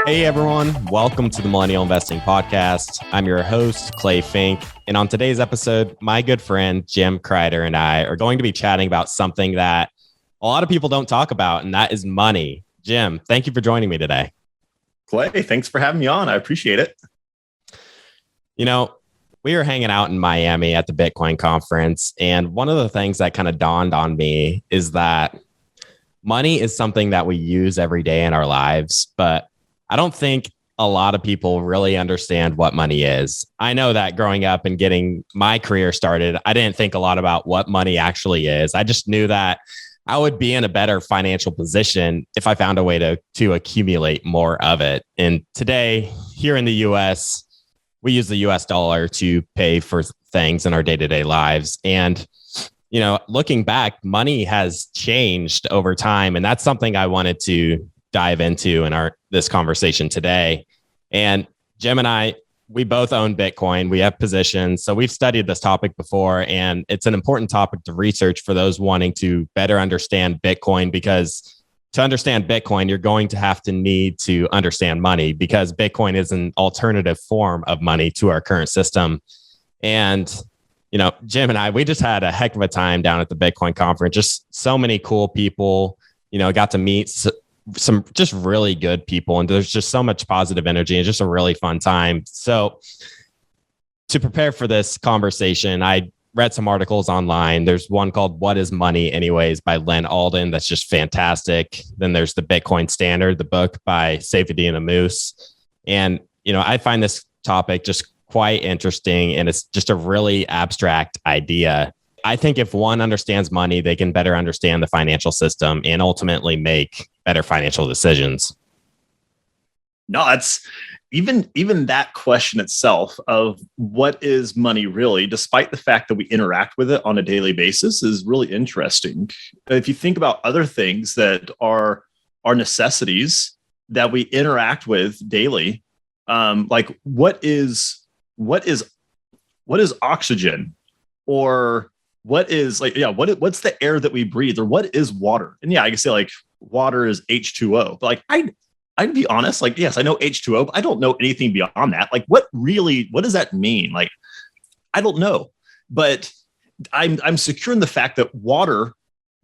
Hey everyone, welcome to the Millennial Investing Podcast. I'm your host, Clay Finck. And on today's episode, my good friend, Jim Crider, and I are going to be chatting about something that a lot of people don't talk about, and that is money. Jim, thank you for joining me today. Clay, thanks for having me on. I appreciate it. You know, we were hanging out in Miami at the Bitcoin conference, and one of the things that kind of dawned on me is that money is something that we use every day in our lives, but I don't think a lot of people really understand what money is. I know that growing up and getting my career started, I didn't think a lot about what money actually is. I just knew that I would be in a better financial position if I found a way to accumulate more of it. And today, here in the US, we use the US dollar to pay for things in our day-to-day lives. And, you know, looking back, money has changed over time. And that's something I wanted to dive into in this conversation today. And Jim and I, we both own Bitcoin. We have positions. So we've studied this topic before, and it's an important topic to research for those wanting to better understand Bitcoin, because to understand Bitcoin, you're going to have to need to understand money, because Bitcoin is an alternative form of money to our current system. And, you know, Jim and I, we just had a heck of a time down at the Bitcoin conference. Just so many cool people, you know, got to meet some just really good people, and there's just so much positive energy and just a really fun time. So to prepare for this conversation, I read some articles online. There's one called What is Money Anyways by Len Alden. That's just fantastic. Then there's the Bitcoin Standard, the book by Safedine Amoose. And, you know, I find this topic just quite interesting, and it's just a really abstract idea. I think if one understands money, they can better understand the financial system and ultimately make better financial decisions. No, it's even that question itself of what is money really, despite the fact that we interact with it on a daily basis, is really interesting. If you think about other things that are necessities that we interact with daily, like what is oxygen, or what is what's the air that we breathe, or what is water? And yeah, I can say like water is H2O, but like I'd be honest, like, yes, I know H2O, but I don't know anything beyond that. Like what does that mean? Like, I don't know, but I'm secure in the fact that water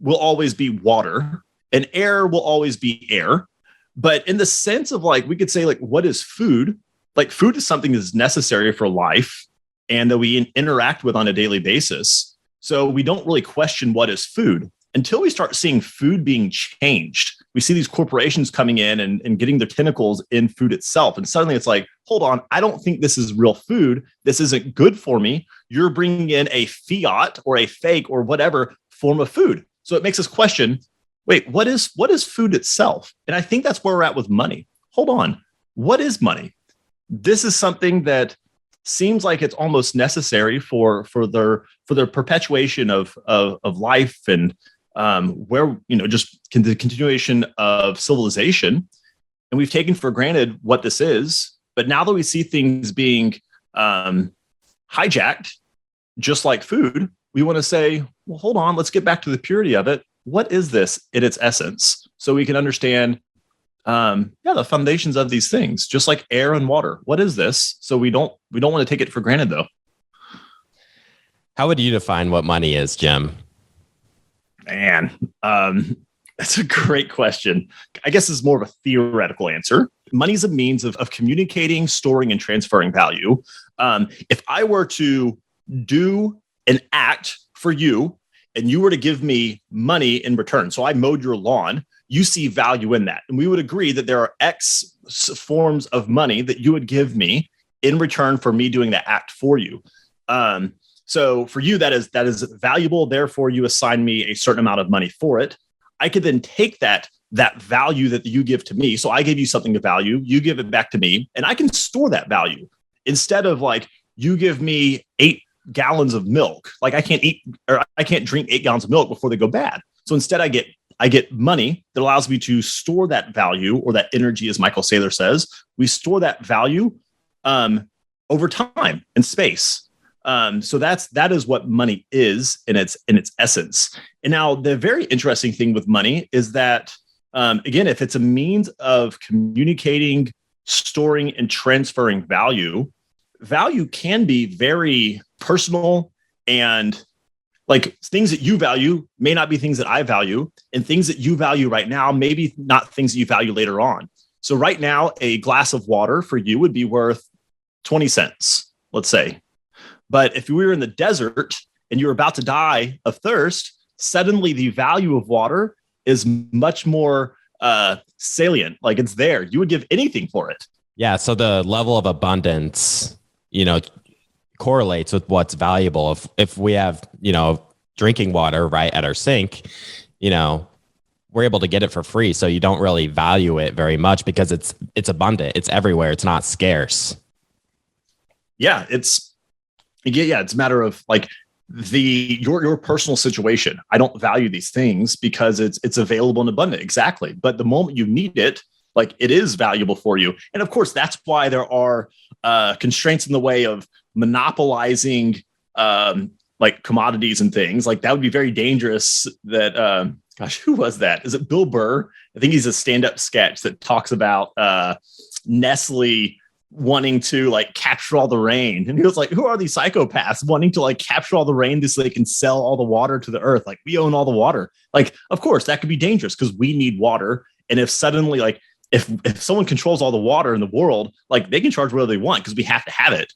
will always be water and air will always be air. But in the sense of like, we could say like, what is food? Like food is something that's necessary for life and that we interact with on a daily basis. So we don't really question what is food until we start seeing food being changed. We see these corporations coming in and getting their tentacles in food itself. And suddenly it's like, hold on, I don't think this is real food. This isn't good for me. You're bringing in a fiat or a fake or whatever form of food. So it makes us question, wait, what is food itself? And I think that's where we're at with money. Hold on, what is money? This is something that seems like it's almost necessary for their perpetuation of life and where, you know, just the continuation of civilization. And we've taken for granted what this is. But now that we see things being hijacked, just like food, we want to say, well, hold on, let's get back to the purity of it. What is this in its essence? So we can understand the foundations of these things, just like air and water. What is this? So we don't want to take it for granted, though. How would you define what money is, Jim? Man, that's a great question. I guess it's more of a theoretical answer. Money is a means of communicating, storing, and transferring value. If I were to do an act for you and you were to give me money in return, so I mowed your lawn, you see value in that. And we would agree that there are X forms of money that you would give me in return for me doing that act for you. So for you, that is valuable. Therefore, you assign me a certain amount of money for it. I could then take that value that you give to me. So I give you something of value, you give it back to me, and I can store that value instead of like you give me 8 gallons of milk. Like I can't drink 8 gallons of milk before they go bad. So instead I get money that allows me to store that value, or that energy, as Michael Saylor says. We store that value over time and space. So that is what money is in its essence. And now the very interesting thing with money is that, again, if it's a means of communicating storing and transferring value, value can be very personal, and like things that you value may not be things that I value, and things that you value right now, maybe not things that you value later on. So right now, a glass of water for you would be worth 20 cents, let's say. But if we were in the desert and you're about to die of thirst, suddenly the value of water is much more salient. Like it's there. You would give anything for it. Yeah. So the level of abundance, correlates with what's valuable. If we have, drinking water right at our sink, we're able to get it for free. So you don't really value it very much because it's abundant. It's everywhere. It's not scarce. Yeah. It's a matter of like your personal situation. I don't value these things because it's available and abundant. Exactly. But the moment you need it, like it is valuable for you. And of course, that's why there are constraints in the way of monopolizing like commodities and things. Like that would be very dangerous. That who was that? Is it Bill Burr? I think he's a stand-up sketch that talks about Nestle wanting to like capture all the rain. And he was like, who are these psychopaths wanting to like capture all the rain so they can sell all the water to the earth? Like we own all the water. Like, of course, that could be dangerous because we need water. And if suddenly like if someone controls all the water in the world, like they can charge whatever they want because we have to have it.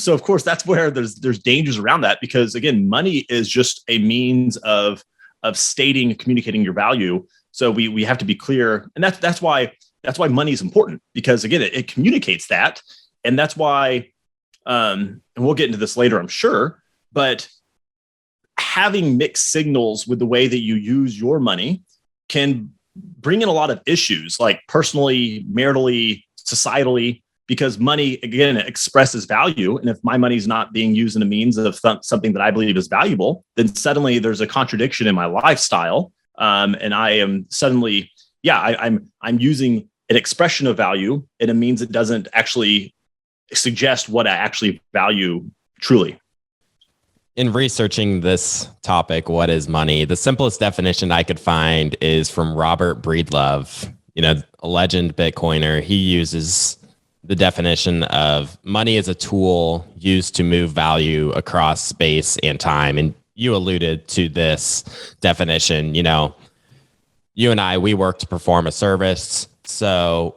So of course, that's where there's dangers around that, because again, money is just a means of stating, communicating your value. So we have to be clear, and that's why money is important, because again, it communicates that, and that's why. And we'll get into this later, I'm sure, but having mixed signals with the way that you use your money can bring in a lot of issues, like personally, maritally, societally, because money, again, expresses value. And if my money is not being used in a means of something that I believe is valuable, then suddenly there's a contradiction in my lifestyle. And I am suddenly, I'm using an expression of value in a means that doesn't actually suggest what I actually value truly. In researching this topic, what is money? The simplest definition I could find is from Robert Breedlove, a legend Bitcoiner. He uses the definition of money as a tool used to move value across space and time. And you alluded to this definition. You and I, we work to perform a service. So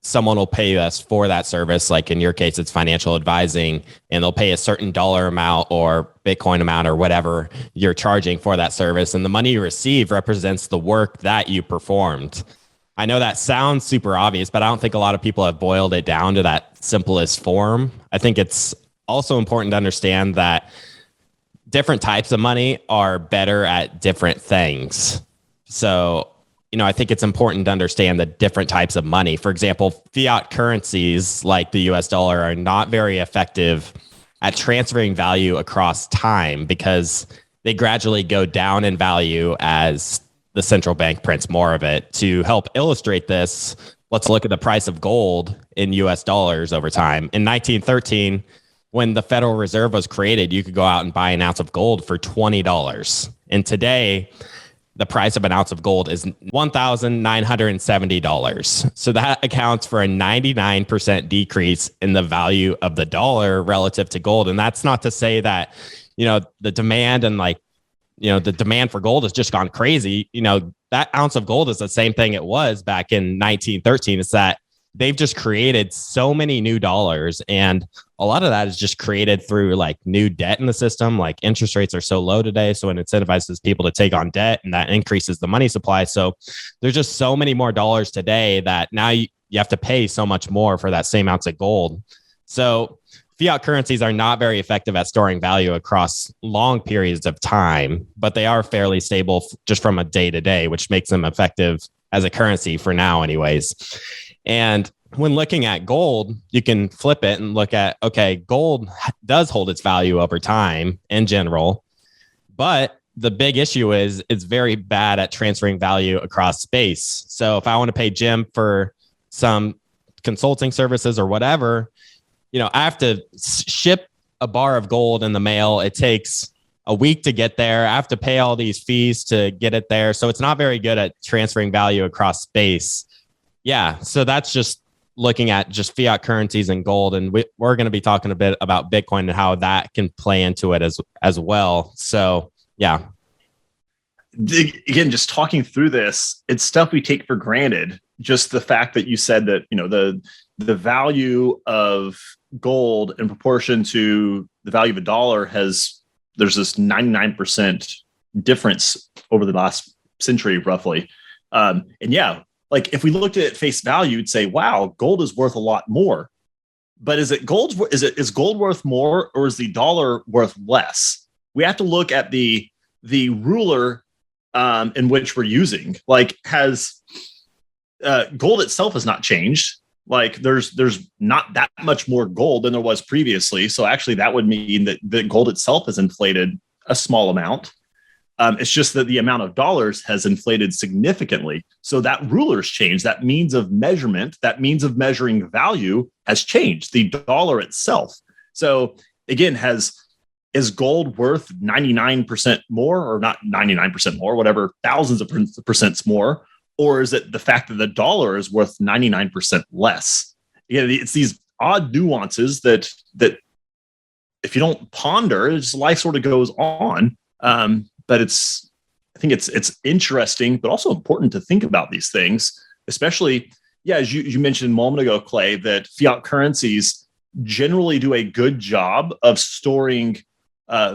someone will pay us for that service. Like in your case, it's financial advising, and they'll pay a certain dollar amount or Bitcoin amount or whatever you're charging for that service. And the money you receive represents the work that you performed. I know that sounds super obvious, but I don't think a lot of people have boiled it down to that simplest form. I think it's also important to understand that different types of money are better at different things. So I think it's important to understand the different types of money. For example, fiat currencies like the US dollar are not very effective at transferring value across time because they gradually go down in value as the central bank prints more of it. To help illustrate this, let's look at the price of gold in US dollars over time. In 1913, when the Federal Reserve was created, you could go out and buy an ounce of gold for $20. And today, the price of an ounce of gold is $1,970. So that accounts for a 99% decrease in the value of the dollar relative to gold. And that's not to say that, the demand and the demand for gold has just gone crazy. That ounce of gold is the same thing it was back in 1913. It's that they've just created so many new dollars, and a lot of that is just created through like new debt in the system. Like interest rates are so low today, so it incentivizes people to take on debt, and that increases the money supply. So there's just so many more dollars today that now you have to pay so much more for that same ounce of gold. So fiat currencies are not very effective at storing value across long periods of time, but they are fairly stable just from a day to day, which makes them effective as a currency for now anyways. And when looking at gold, you can flip it and look at, okay, gold does hold its value over time in general, but the big issue is it's very bad at transferring value across space. So if I want to pay Jim for some consulting services or whatever, I have to ship a bar of gold in the mail. It takes a week to get there. I have to pay all these fees to get it there. So it's not very good at transferring value across space. Yeah. So that's just looking at just fiat currencies and gold, and we're going to be talking a bit about Bitcoin and how that can play into it as well. So yeah. Again, just talking through this, it's stuff we take for granted. Just the fact that you said that, the value of gold in proportion to the value of a dollar there's this 99% difference over the last century, roughly. And yeah, like if we looked at it face value, you'd say, wow, gold is worth a lot more. But is gold worth more, or is the dollar worth less? We have to look at the ruler in which we're using. Like, has gold itself has not changed. Like there's not that much more gold than there was previously. So actually that would mean that the gold itself has inflated a small amount. It's just that the amount of dollars has inflated significantly. So that ruler's changed. That means of measurement, that means of measuring value has changed, the dollar itself. So again, is gold worth 99% more, or not 99% more, whatever, thousands of percents more? Or is it the fact that the dollar is worth 99% less? It's these odd nuances that if you don't ponder, life sort of goes on. But I think it's interesting, but also important to think about these things, especially, as you mentioned a moment ago, Clay, that fiat currencies generally do a good job of storing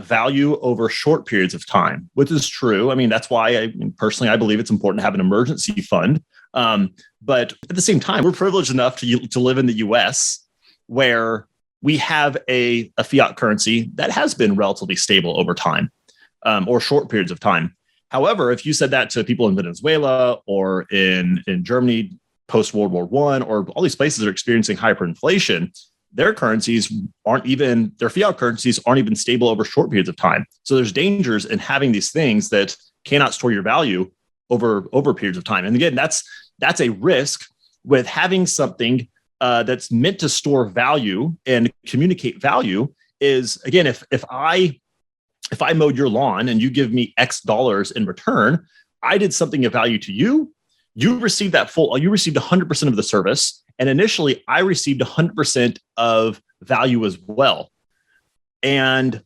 value over short periods of time, which is true. I mean, that's why personally, I believe it's important to have an emergency fund. But at the same time, we're privileged enough to live in the US, where we have a fiat currency that has been relatively stable over time, or short periods of time. However, if you said that to people in Venezuela or in Germany post World War I, or all these places that are experiencing hyperinflation, their fiat currencies aren't even stable over short periods of time. So there's dangers in having these things that cannot store your value over periods of time. And again, that's a risk with having something that's meant to store value and communicate value. Is, again, if I mowed your lawn and you give me X dollars in return, I did something of value to you. You received 100% of the service. And initially I received 100% of value as well. And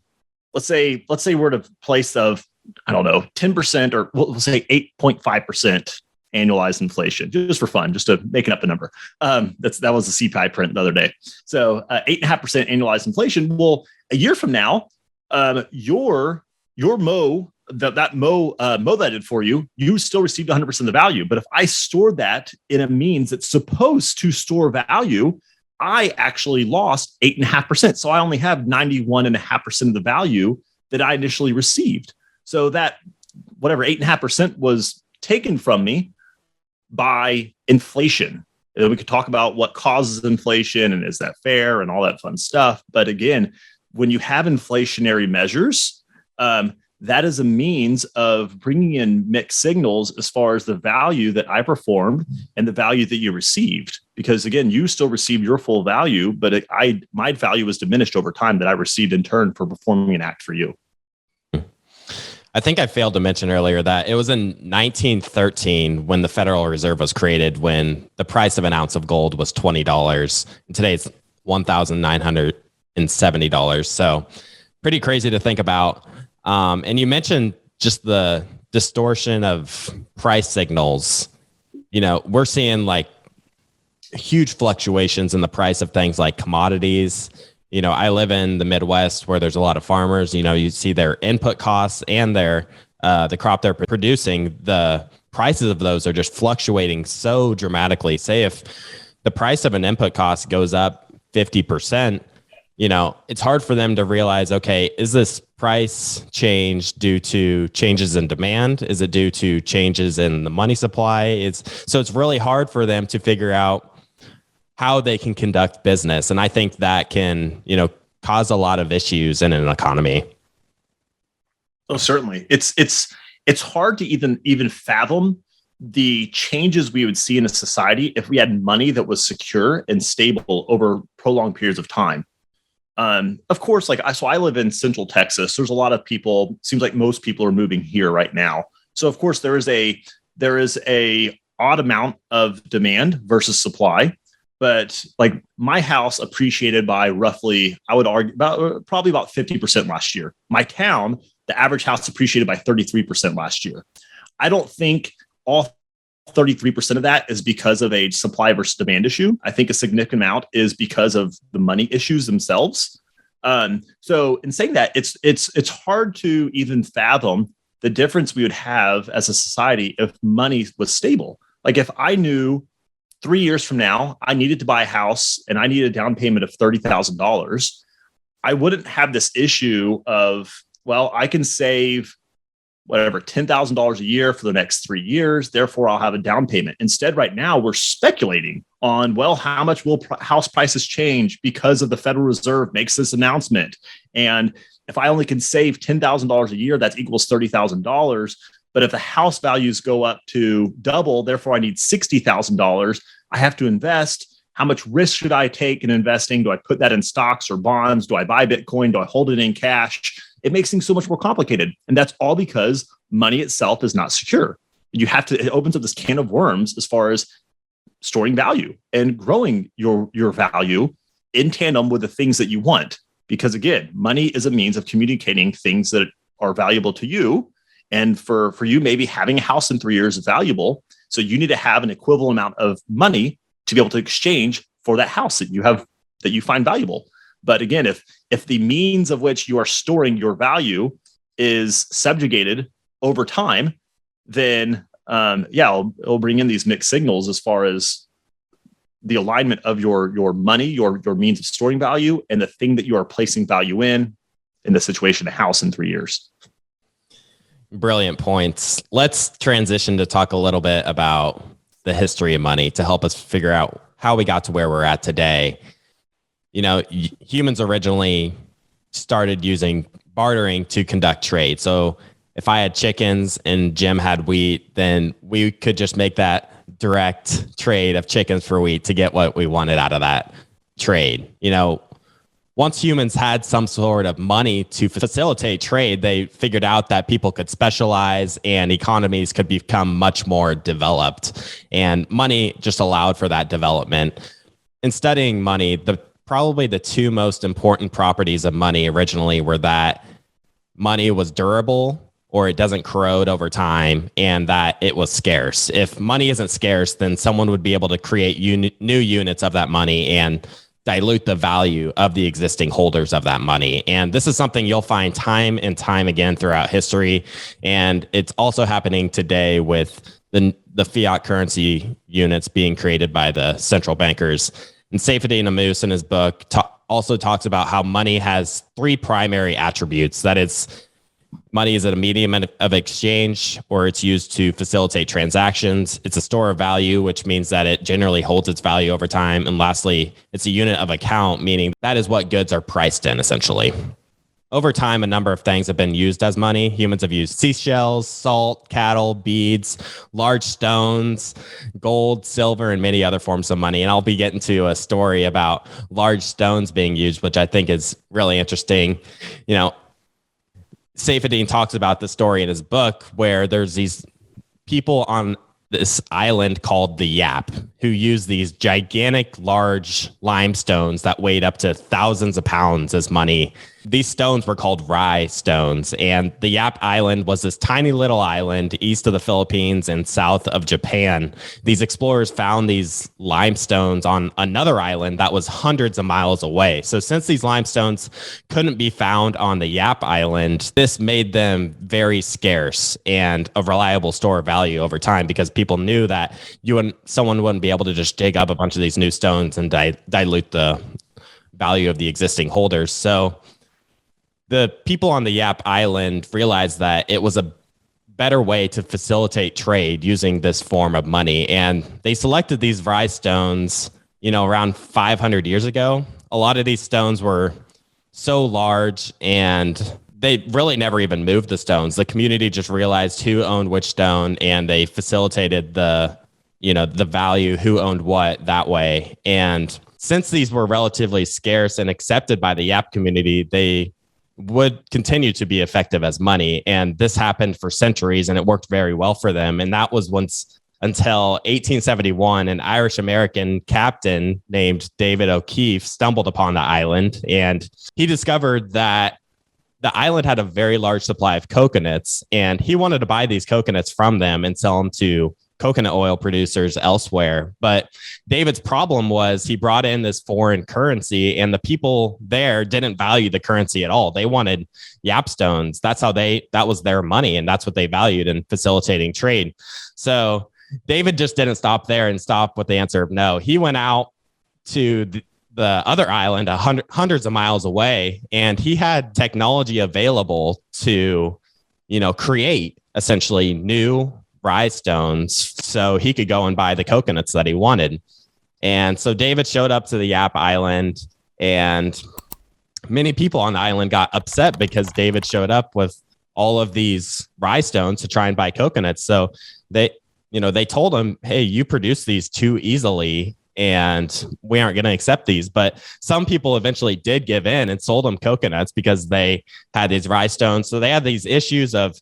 let's say we're at a place of, I don't know, 10%, or we'll say 8.5% annualized inflation, just for fun, just to making up a number. That was a CPI print the other day. So 8.5% annualized inflation. Well, a year from now, your mow that I did for you, you still received 100% of the value. But if I stored that in a means that's supposed to store value, I actually lost 8.5%. So I only have 91.5% of the value that I initially received. So that whatever 8.5% was taken from me by inflation. And we could talk about what causes inflation and is that fair and all that fun stuff. But again, when you have inflationary measures, that is a means of bringing in mixed signals as far as the value that I performed and the value that you received. Because again, you still received your full value, but my value was diminished over time that I received in turn for performing an act for you. I think I failed to mention earlier that it was in 1913 when the Federal Reserve was created, when the price of an ounce of gold was $20. And today it's $1,970. So pretty crazy to think about. And you mentioned just the distortion of price signals. We're seeing like huge fluctuations in the price of things like commodities. I live in the Midwest where there's a lot of farmers. You see their input costs and the crop they're producing. The prices of those are just fluctuating so dramatically. Say if the price of an input cost goes up 50%, it's hard for them to realize, okay, is this price change due to changes in demand? Is it due to changes in the money supply? So it's really hard for them to figure out how they can conduct business. And I think that can, cause a lot of issues in an economy. Oh, certainly. It's hard to even fathom the changes we would see in a society if we had money that was secure and stable over prolonged periods of time. Of course, so I live in Central Texas. There's a lot of people, seems like most people are moving here right now. So of course there is a odd amount of demand versus supply. but like my house appreciated by roughly, I would argue probably about 50% last year. My town, the average house appreciated by 33% last year. I don't think all 33% of that is because of a supply versus demand issue. I think a significant amount is because of the money issues themselves. So in saying that, it's hard to even fathom the difference we would have as a society if money was stable. Like if I knew 3 years from now I needed to buy a house and I needed a down payment of $30,000, I wouldn't have this issue of, well, I can save whatever, $10,000 a year for the next 3 years. Therefore, I'll have a down payment. Instead, right now, we're speculating on, well, how much will house prices change because of the Federal Reserve makes this announcement? And if I only can save $10,000 a year, that equals $30,000. But if the house values go up to double, therefore I need $60,000, I have to invest. How much risk should I take in investing? Do I put that in stocks or bonds? Do I buy Bitcoin? Do I hold it in cash? It makes things so much more complicated. And that's all because money itself is not secure. It opens up this can of worms as far as storing value and growing your value in tandem with the things that you want. Because again, money is a means of communicating things that are valuable to you. And for you, maybe having a house in 3 years is valuable. So you need to have an equivalent amount of money to be able to exchange for that house that you find valuable. But again, if the means of which you are storing your value is subjugated over time, then it'll bring in these mixed signals as far as the alignment of your money, your means of storing value, and the thing that you are placing value in the situation, a house in 3 years. Brilliant points. Let's transition to talk a little bit about the history of money to help us figure out how we got to where we're at today. Humans originally started using bartering to conduct trade. So if I had chickens and Jim had wheat, then we could just make that direct trade of chickens for wheat to get what we wanted out of that trade. Once humans had some sort of money to facilitate trade, they figured out that people could specialize and economies could become much more developed. And money just allowed for that development. In studying money, probably the two most important properties of money originally were that money was durable, or it doesn't corrode over time, and that it was scarce. If money isn't scarce, then someone would be able to create new units of that money and dilute the value of the existing holders of that money. And this is something you'll find time and time again throughout history. And it's also happening today with the fiat currency units being created by the central bankers. And Seyfedin Amous in his book also talks about how money has three primary attributes. That is, money is a medium of exchange, or it's used to facilitate transactions. It's a store of value, which means that it generally holds its value over time. And lastly, it's a unit of account, meaning that is what goods are priced in, essentially. Over time, a number of things have been used as money. Humans have used seashells, salt, cattle, beads, large stones, gold, silver, and many other forms of money. And I'll be getting to a story about large stones being used, which I think is really interesting. Seyfedin talks about the story in his book where there's these people on this island called the Yap who use these gigantic, large limestones that weighed up to thousands of pounds as money. These stones were called rye stones, and the Yap Island was this tiny little island east of the Philippines and south of Japan. These explorers found these limestones on another island that was hundreds of miles away. So since these limestones couldn't be found on the Yap Island, this made them very scarce and a reliable store of value over time, because people knew that someone wouldn't be able to just dig up a bunch of these new stones and dilute the value of the existing holders. So the people on the Yap Island realized that it was a better way to facilitate trade using this form of money. And they selected these rye stones, around 500 years ago. A lot of these stones were so large and they really never even moved the stones. The community just realized who owned which stone, and they facilitated the value, who owned what that way. And since these were relatively scarce and accepted by the Yap community, they would continue to be effective as money. And this happened for centuries, and it worked very well for them. And that was once until 1871, an Irish American captain named David O'Keefe stumbled upon the island, and he discovered that the island had a very large supply of coconuts, and he wanted to buy these coconuts from them and sell them to coconut oil producers elsewhere. But David's problem was he brought in this foreign currency, and the people there didn't value the currency at all. They wanted yapstones. That was their money, and that's what they valued in facilitating trade. So David just didn't stop there and stop with the answer of no. He went out to the other island, hundreds of miles away, and he had technology available to, create essentially new rye stones so he could go and buy the coconuts that he wanted. And so David showed up to the Yap Island, and many people on the island got upset because David showed up with all of these rye stones to try and buy coconuts. So they told him, hey, you produce these too easily, and we aren't going to accept these. But some people eventually did give in and sold them coconuts because they had these rye stones. So they had these issues of,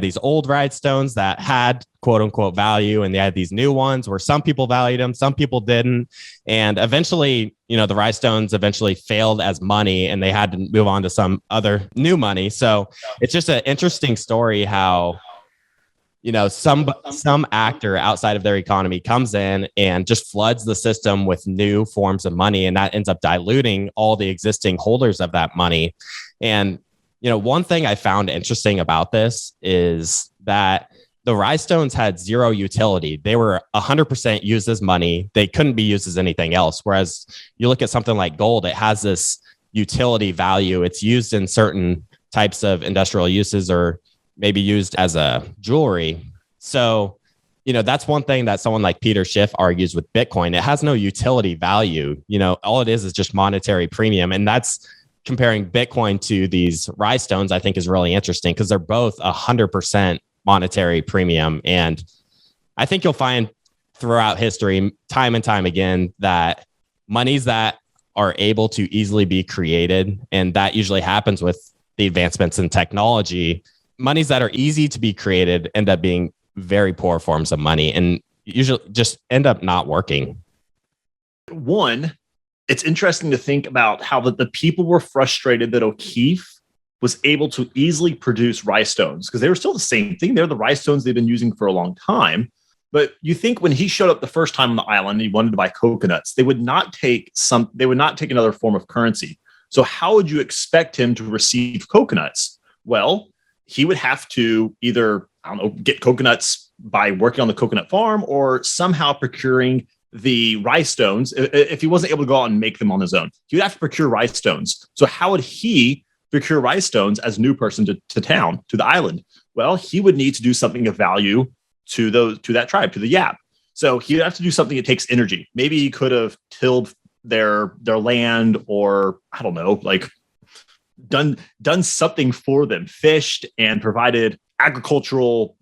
these old rye stones that had quote unquote value, and they had these new ones where some people valued them, some people didn't. And eventually, the rye stones eventually failed as money, and they had to move on to some other new money. So it's just an interesting story how some actor outside of their economy comes in and just floods the system with new forms of money, and that ends up diluting all the existing holders of that money. And one thing I found interesting about this is that the rye stones had zero utility. They were 100% used as money. They couldn't be used as anything else. Whereas you look at something like gold, it has this utility value. It's used in certain types of industrial uses, or maybe used as a jewelry. So, that's one thing that someone like Peter Schiff argues with Bitcoin. It has no utility value. All it is just monetary premium. And that's comparing Bitcoin to these rye stones, I think is really interesting because they're both 100% monetary premium. And I think you'll find throughout history, time and time again, that monies that are able to easily be created, and that usually happens with the advancements in technology, monies that are easy to be created end up being very poor forms of money and usually just end up not working. One, it's interesting to think about how the people were frustrated that O'Keefe was able to easily produce rye stones, because they were still the same thing. They're the rye stones they've been using for a long time. But you think when he showed up the first time on the island, he wanted to buy coconuts, they would not take another form of currency. So how would you expect him to receive coconuts? Well, he would have to either, get coconuts by working on the coconut farm, or somehow procuring the rye stones. If he wasn't able to go out and make them on his own, he would have to procure rye stones. So how would he procure rye stones as a new person to town, to the island? Well, he would need to do something of value to that tribe, to the Yap. So he would have to do something that takes energy. Maybe he could have tilled their land, or done something for them, fished and provided agricultural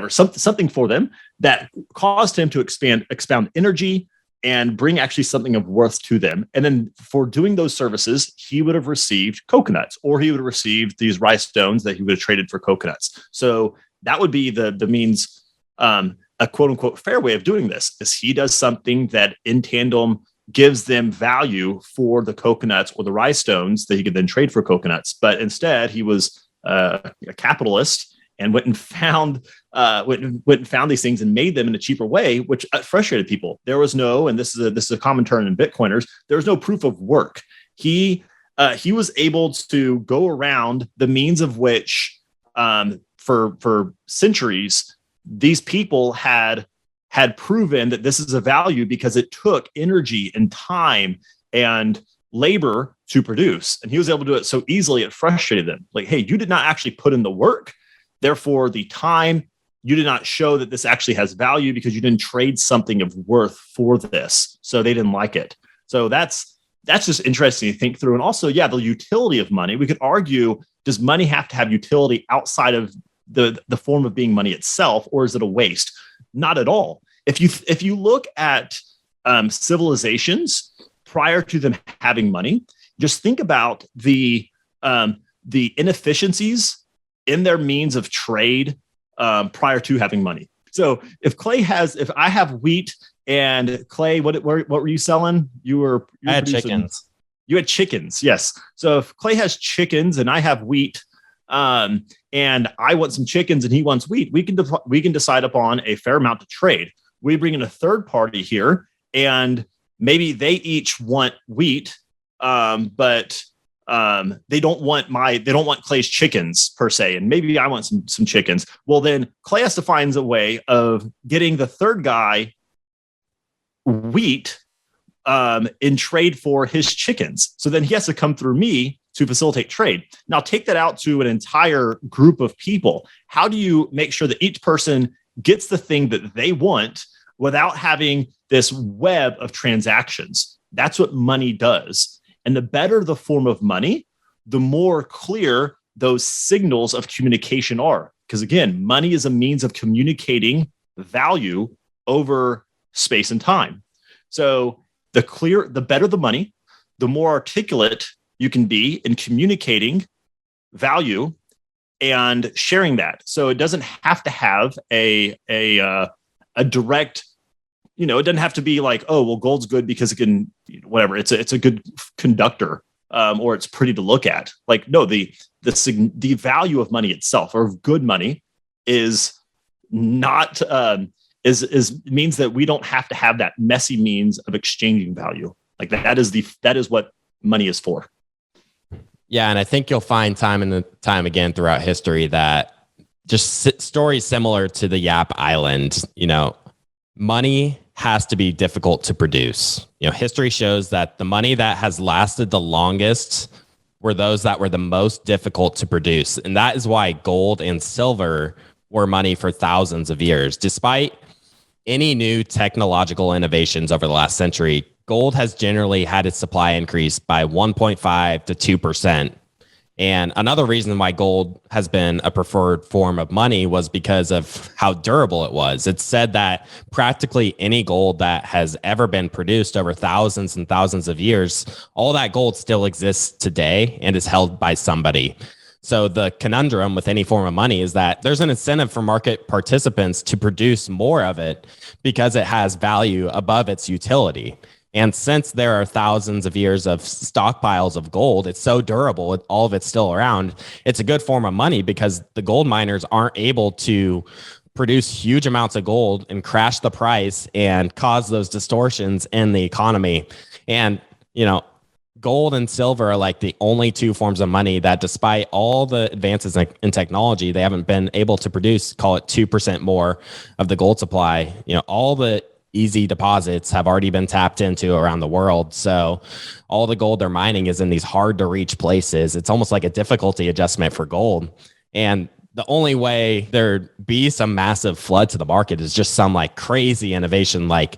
something for them that caused him to expound energy and bring actually something of worth to them. And then for doing those services, he would have received coconuts, or he would have received these rye stones that he would have traded for coconuts. So that would be the means, a quote unquote fair way of doing this is he does something that in tandem gives them value for the coconuts or the rye stones that he could then trade for coconuts. But instead, he was a capitalist and went and found these things and made them in a cheaper way, which frustrated people. There was no, and this is a common term in Bitcoiners, there was no proof of work. He was able to go around the means of which, for centuries, these people had proven that this is a value because it took energy and time and labor to produce. And he was able to do it so easily, it frustrated them. Like, hey, you did not actually put in the work. Therefore, the time, you did not show that this actually has value because you didn't trade something of worth for this. So they didn't like it. So that's just interesting to think through. And also, the utility of money. We could argue, does money have to have utility outside of the form of being money itself, or is it a waste? Not at all. If you look at civilizations prior to them having money, just think about the inefficiencies in their means of trade prior to having money. So if I have wheat and Clay, what were you selling? I had chickens. You had chickens, yes. So if Clay has chickens and I have wheat, and I want some chickens and he wants wheat, we can decide upon a fair amount to trade. We bring in a third party here, and maybe they each want wheat, but they don't want Clay's chickens per se, and maybe I want some chickens. Well, then Clay has to find a way of getting the third guy wheat in trade for his chickens. So then he has to come through me to facilitate trade. Now take that out to an entire group of people. How do you make sure that each person gets the thing that they want without having this web of transactions? That's what money does. And the better the form of money, the more clear those signals of communication are. Because again, money is a means of communicating value over space and time. So the better the money, the more articulate you can be in communicating value and sharing that. So it doesn't have to have a direct, it doesn't have to be like, oh, well, gold's good because it can, whatever. It's a good conductor, or it's pretty to look at. Like, no, the value of money itself, or of good money, is not means that we don't have to have that messy means of exchanging value. Like that is what money is for. Yeah, and I think you'll find time and time again throughout history that just stories similar to the Yap Island, money has to be difficult to produce. History shows that the money that has lasted the longest were those that were the most difficult to produce. And that is why gold and silver were money for thousands of years. Despite any new technological innovations over the last century, gold has generally had its supply increase by 1.5 to 2%. And another reason why gold has been a preferred form of money was because of how durable it was. It's said that practically any gold that has ever been produced over thousands and thousands of years, all that gold still exists today and is held by somebody. So the conundrum with any form of money is that there's an incentive for market participants to produce more of it because it has value above its utility. And since there are thousands of years of stockpiles of gold, it's so durable, all of it's still around. It's a good form of money because the gold miners aren't able to produce huge amounts of gold and crash the price and cause those distortions in the economy. And, gold and silver are like the only two forms of money that, despite all the advances in technology, they haven't been able to produce, call it 2% more of the gold supply. All the easy deposits have already been tapped into around the world. So all the gold they're mining is in these hard to reach places. It's almost like a difficulty adjustment for gold. And the only way there'd be some massive flood to the market is just some like crazy innovation, like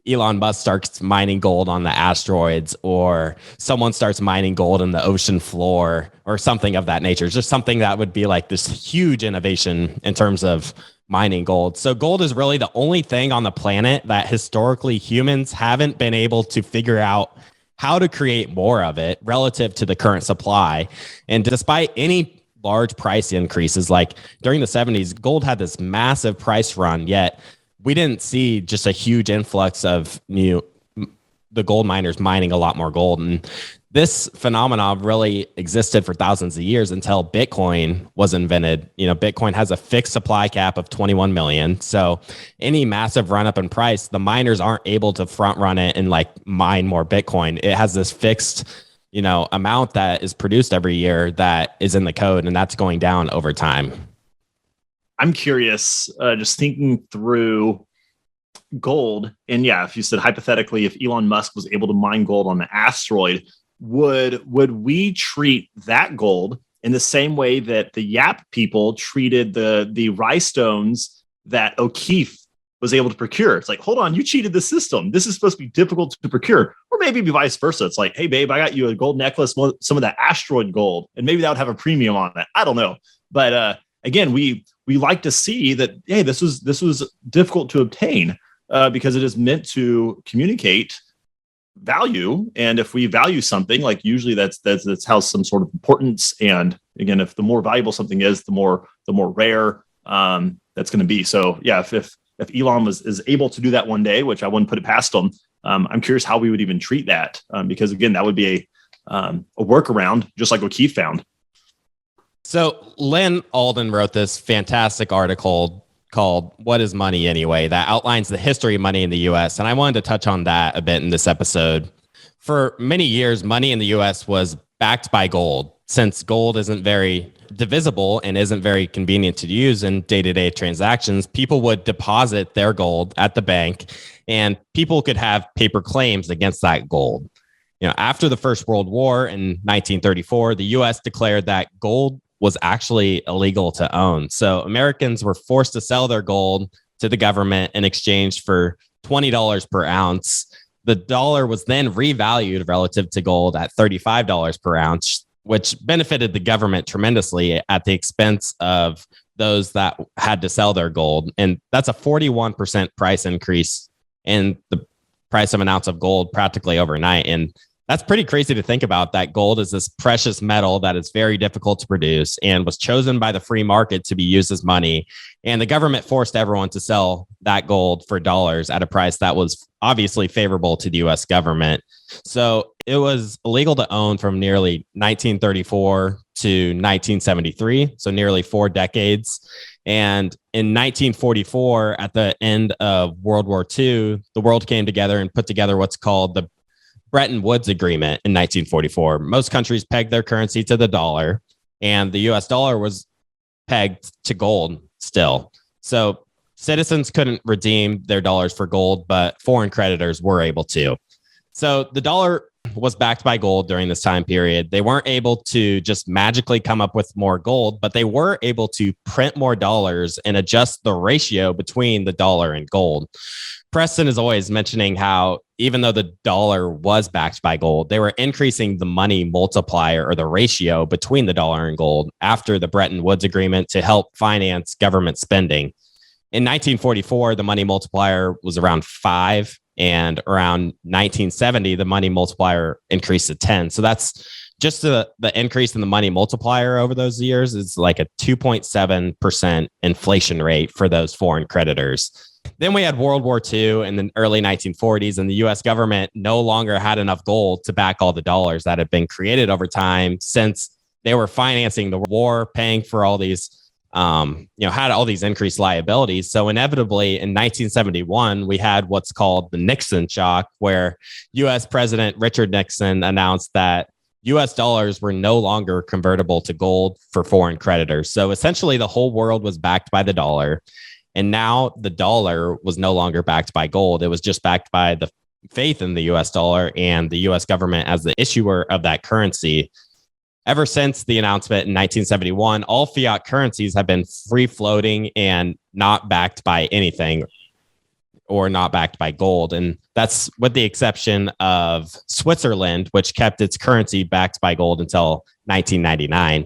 Elon Musk starts mining gold on the asteroids, or someone starts mining gold in the ocean floor, or something of that nature. It's just something that would be like this huge innovation in terms of mining gold. So gold is really the only thing on the planet that historically humans haven't been able to figure out how to create more of it relative to the current supply. And despite any large price increases, like during the 70s, gold had this massive price run, yet we didn't see just a huge influx of the gold miners mining a lot more gold. And this phenomenon really existed for thousands of years until Bitcoin was invented. Bitcoin has a fixed supply cap of 21 million. So any massive run up in price, the miners aren't able to front run it and like mine more Bitcoin. It has this fixed, amount that is produced every year that is in the code, and that's going down over time. I'm curious, just thinking through gold. And yeah, if you said hypothetically, if Elon Musk was able to mine gold on the asteroid, would we treat that gold in the same way that the Yap people treated the rye stones that O'Keefe was able to procure? It's like, hold on, you cheated the system. This is supposed to be difficult to procure. Or maybe vice versa. It's like, hey, babe, I got you a gold necklace, some of that asteroid gold, and maybe that would have a premium on it. I don't know. But again, we like to see that, hey, this was difficult to obtain because it is meant to communicate value. And if we value something, like usually that's has some sort of importance. And again, if the more valuable something is, the more rare that's going to be. So yeah, if Elon is able to do that one day, which I wouldn't put it past him, I'm curious how we would even treat that, because again, that would be a workaround, just like what Keith found. So Lynn Alden wrote this fantastic article called "What is Money Anyway?" that outlines the history of money in the U.S. And I wanted to touch on that a bit in this episode. For many years, money in the U.S. was backed by gold. Since gold isn't very divisible and isn't very convenient to use in day-to-day transactions, people would deposit their gold at the bank, and people could have paper claims against that gold. After the First World War in 1934, the U.S. declared that gold was actually illegal to own. So Americans were forced to sell their gold to the government in exchange for $20 per ounce. The dollar was then revalued relative to gold at $35 per ounce, which benefited the government tremendously at the expense of those that had to sell their gold. And that's a 41% price increase in the price of an ounce of gold practically overnight. And that's pretty crazy to think about, that gold is this precious metal that is very difficult to produce and was chosen by the free market to be used as money. And the government forced everyone to sell that gold for dollars at a price that was obviously favorable to the US government. So it was illegal to own from nearly 1934 to 1973, so nearly 4 decades. And in 1944, at the end of World War II, the world came together and put together what's called the Bretton Woods Agreement in 1944. Most countries pegged their currency to the dollar, and the US dollar was pegged to gold still. So citizens couldn't redeem their dollars for gold, but foreign creditors were able to. So the dollar was backed by gold during this time period. They weren't able to just magically come up with more gold, but they were able to print more dollars and adjust the ratio between the dollar and gold. Preston is always mentioning how even though the dollar was backed by gold, they were increasing the money multiplier, or the ratio between the dollar and gold, after the Bretton Woods Agreement to help finance government spending. In 1944, the money multiplier was around 5, and around 1970, the money multiplier increased to 10. So that's just the increase in the money multiplier over those years is like a 2.7% inflation rate for those foreign creditors. Then we had World War II in the early 1940s, and the US government no longer had enough gold to back all the dollars that had been created over time, since they were financing the war, paying for all these, had all these increased liabilities. So inevitably in 1971, we had what's called the Nixon shock, where US President Richard Nixon announced that US dollars were no longer convertible to gold for foreign creditors. So essentially the whole world was backed by the dollar. And now the dollar was no longer backed by gold. It was just backed by the faith in the US dollar and the US government as the issuer of that currency. Ever since the announcement in 1971, all fiat currencies have been free floating and not backed by anything, or not backed by gold. And that's with the exception of Switzerland, which kept its currency backed by gold until 1999.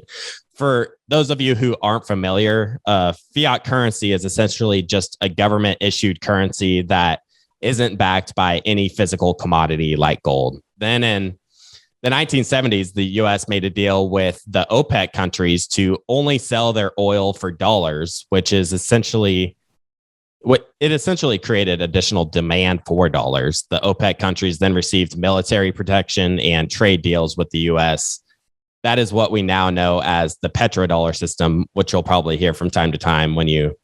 For those of you who aren't familiar, fiat currency is essentially just a government issued currency that isn't backed by any physical commodity like gold. Then in the 1970s, the US made a deal with the OPEC countries to only sell their oil for dollars, which is essentially what it essentially created additional demand for dollars. The OPEC countries then received military protection and trade deals with the US. That is what we now know as the petrodollar system, which you'll probably hear from time to time when you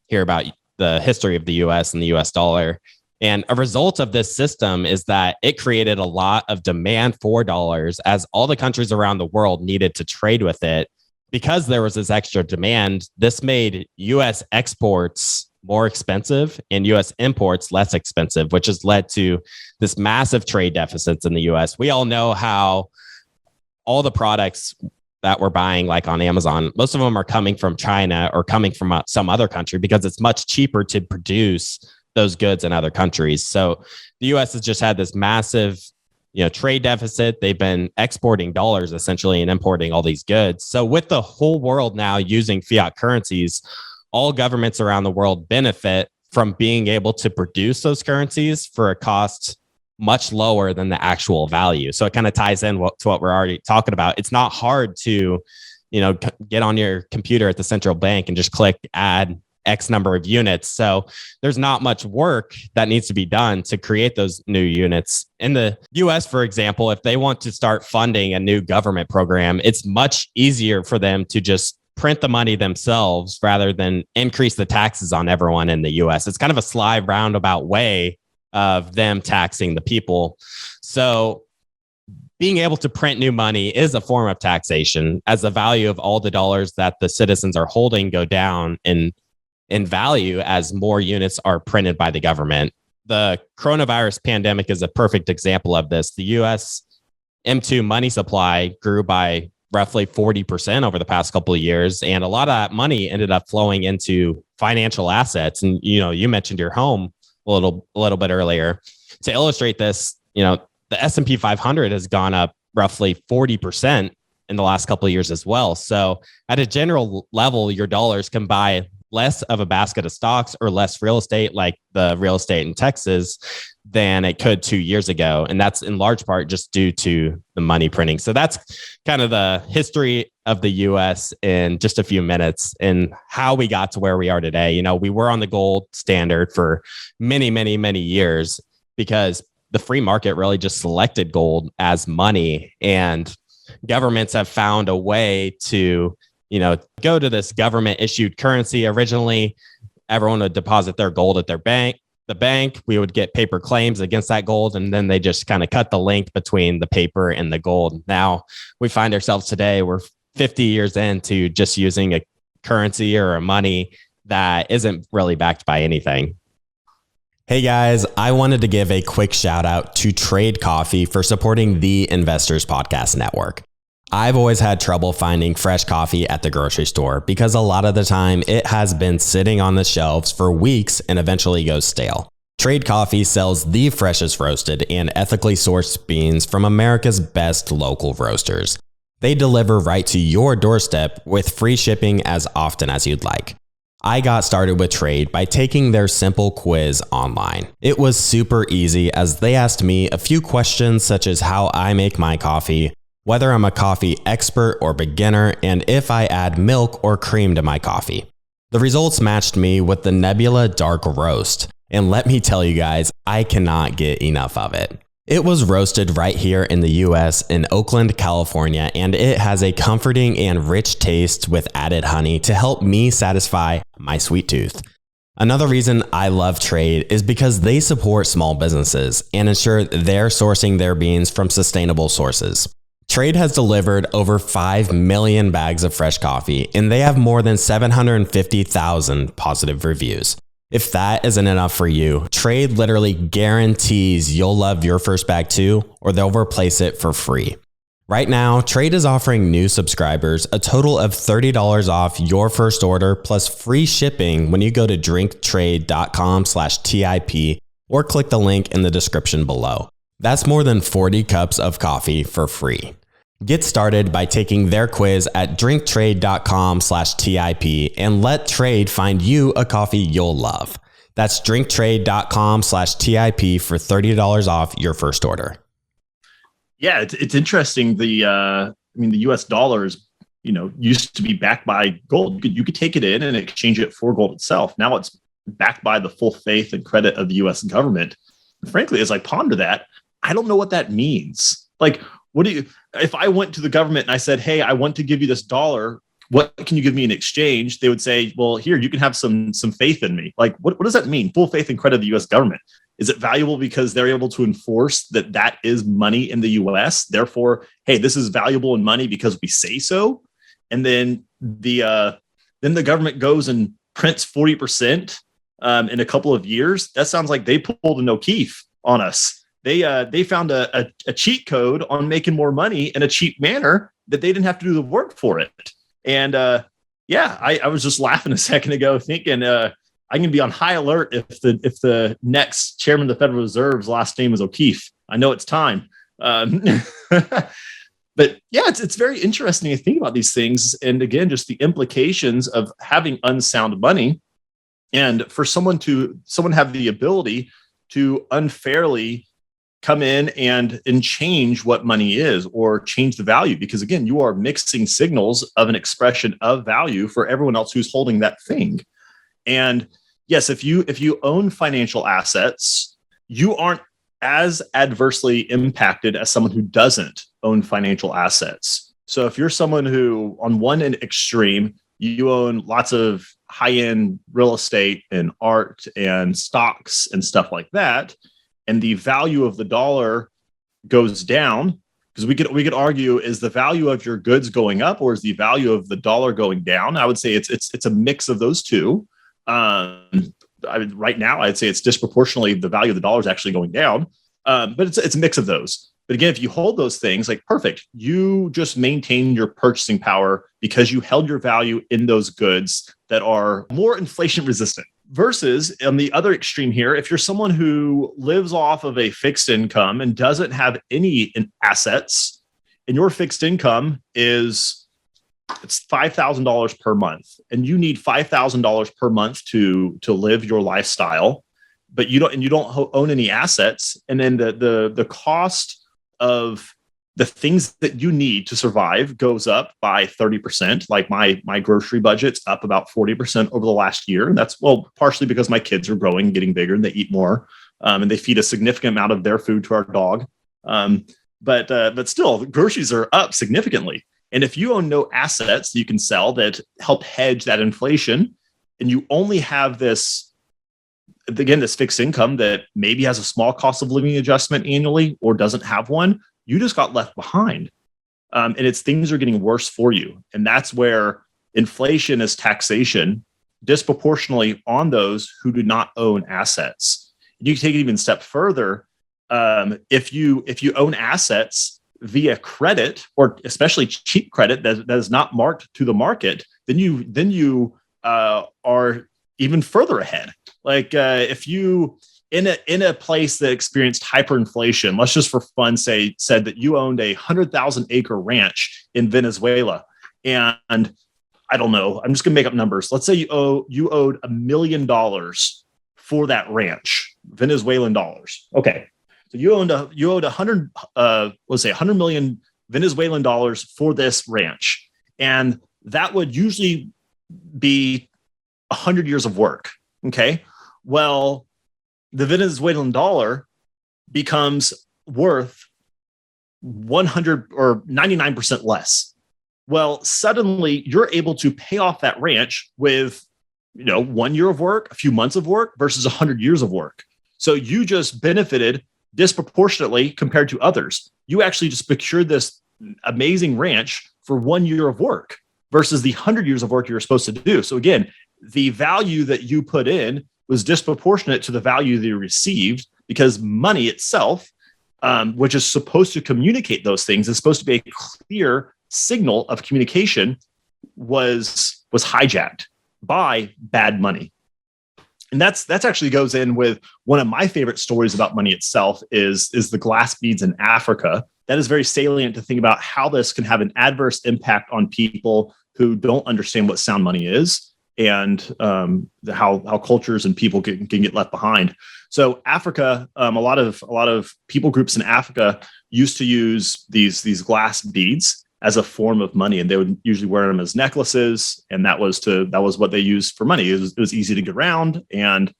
hear about the history of the US and the US dollar. And a result of this system is that it created a lot of demand for dollars, as all the countries around the world needed to trade with it. Because there was this extra demand, this made US exports more expensive and US imports less expensive, which has led to this massive trade deficits in the US. We all know how all the products that we're buying, like on Amazon, most of them are coming from China or coming from some other country, because it's much cheaper to produce those goods in other countries. So the US has just had this massive, trade deficit. They've been exporting dollars essentially and importing all these goods. So with the whole world now using fiat currencies, all governments around the world benefit from being able to produce those currencies for a cost much lower than the actual value. So it kind of ties in to what we're already talking about. It's not hard to get on your computer at the central bank and just click add X number of units. So there's not much work that needs to be done to create those new units. In the US, for example, if they want to start funding a new government program, it's much easier for them to just print the money themselves rather than increase the taxes on everyone in the US. It's kind of a sly roundabout way of them taxing the people. So being able to print new money is a form of taxation, as the value of all the dollars that the citizens are holding go down in value as more units are printed by the government. The coronavirus pandemic is a perfect example of this. The US M2 money supply grew by roughly 40% over the past couple of years. And a lot of that money ended up flowing into financial assets. And, you mentioned your home a little bit earlier. To illustrate this, the S&P 500 has gone up roughly 40% in the last couple of years as well. So at a general level, your dollars can buy less of a basket of stocks or less real estate, like the real estate in Texas, than it could 2 years ago. And that's in large part just due to the money printing. So that's kind of the history of the US in just a few minutes and how we got to where we are today. We were on the gold standard for many, many, many years because the free market really just selected gold as money, and governments have found a way to go to this government issued currency. Originally, everyone would deposit their gold at the bank. We would get paper claims against that gold, and then they just kind of cut the link between the paper and the gold. Now we find ourselves today, we're 50 years into just using a currency or a money that isn't really backed by anything. Hey guys, I wanted to give a quick shout out to Trade Coffee for supporting the Investors Podcast Network. I've always had trouble finding fresh coffee at the grocery store because a lot of the time it has been sitting on the shelves for weeks and eventually goes stale. Trade Coffee sells the freshest roasted and ethically sourced beans from America's best local roasters. They deliver right to your doorstep with free shipping as often as you'd like. I got started with Trade by taking their simple quiz online. It was super easy as they asked me a few questions such as how I make my coffee, whether I'm a coffee expert or beginner, and if I add milk or cream to my coffee. The results matched me with the Nebula Dark Roast, and let me tell you guys, I cannot get enough of it. It was roasted right here in the US in Oakland, California, and it has a comforting and rich taste with added honey to help me satisfy my sweet tooth. Another reason I love Trade is because they support small businesses and ensure they're sourcing their beans from sustainable sources. Trade has delivered over 5 million bags of fresh coffee, and they have more than 750,000 positive reviews. If that isn't enough for you, Trade literally guarantees you'll love your first bag too, or they'll replace it for free. Right now, Trade is offering new subscribers a total of $30 off your first order plus free shipping when you go to drinktrade.com/TIP or click the link in the description below. That's more than 40 cups of coffee for free. Get started by taking their quiz at drinktrade.com/TIP and let Trade find you a coffee you'll love. That's drinktrade.com/TIP for $30 off your first order. Yeah, it's interesting. The US dollars, used to be backed by gold. You could take it in and exchange it for gold itself. Now it's backed by the full faith and credit of the US government. And frankly, as I ponder that, I don't know what that means. Like, if I went to the government and I said, hey, I want to give you this dollar, what can you give me in exchange? They would say, well, here, you can have some faith in me. Like, what does that mean? Full faith and credit of the US government. Is it valuable because they're able to enforce that is money in the US? Therefore, hey, this is valuable in money because we say so. And then the government goes and prints 40% in a couple of years. That sounds like they pulled an O'Keefe on us. They found a cheat code on making more money in a cheap manner that they didn't have to do the work for it. And I was just laughing a second ago thinking I'm going to be on high alert if the next chairman of the Federal Reserve's last name is O'Keefe. I know it's time. But yeah, it's very interesting to think about these things. And again, just the implications of having unsound money, and for someone have the ability to unfairly come in and change what money is or change the value, because again, you are mixing signals of an expression of value for everyone else who's holding that thing. And yes, if you own financial assets, you aren't as adversely impacted as someone who doesn't own financial assets. So if you're someone who on one extreme, you own lots of high-end real estate and art and stocks and stuff like that, and the value of the dollar goes down, because we could argue, is the value of your goods going up or is the value of the dollar going down? I would say it's a mix of those two. Right now, I'd say it's disproportionately the value of the dollar is actually going down, but it's a mix of those. But again, if you hold those things, like perfect, you just maintain your purchasing power because you held your value in those goods that are more inflation resistant. Versus on the other extreme here, if you're someone who lives off of a fixed income and doesn't have any assets, and your fixed income it's $5,000 per month, and you need $5,000 per month to live your lifestyle, but you don't own any assets, and then the cost of the things that you need to survive goes up by 30%. Like my grocery budget's up about 40% over the last year. And that's, well, partially because my kids are growing, getting bigger, and they eat more, and they feed a significant amount of their food to our dog. But still, groceries are up significantly. And if you own no assets you can sell that help hedge that inflation, and you only have this fixed income that maybe has a small cost of living adjustment annually or doesn't have one, you just got left behind. And things are getting worse for you. And that's where inflation is taxation disproportionately on those who do not own assets. You can take it even a step further. If you own assets via credit, or especially cheap credit that is not marked to the market, then you are even further ahead. Like if you in a place that experienced hyperinflation, let's just for fun said that you owned a 100,000-acre ranch in Venezuela, and I don't know, I'm just gonna make up numbers. Let's say you owed $1 million for that ranch, Venezuelan dollars. Okay, so you owed 100 million Venezuelan dollars for this ranch, and that would usually be 100 years of work. Okay, well, the Venezuelan dollar becomes worth 100 or 99% less. Well, suddenly you're able to pay off that ranch with, 1 year of work, a few months of work versus 100 years of work. So you just benefited disproportionately compared to others. You actually just procured this amazing ranch for 1 year of work versus the 100 years of work you're supposed to do. So again, the value that you put in was disproportionate to the value that you received, because money itself, which is supposed to communicate those things, is supposed to be a clear signal of communication, was hijacked by bad money. And that's actually goes in with one of my favorite stories about money itself is the glass beads in Africa. That is very salient to think about how this can have an adverse impact on people who don't understand what sound money is, and how cultures and people can get left behind. So Africa, a lot of people groups in Africa used to use these glass beads as a form of money, and they would usually wear them as necklaces, and that was what they used for money. It was easy to get around and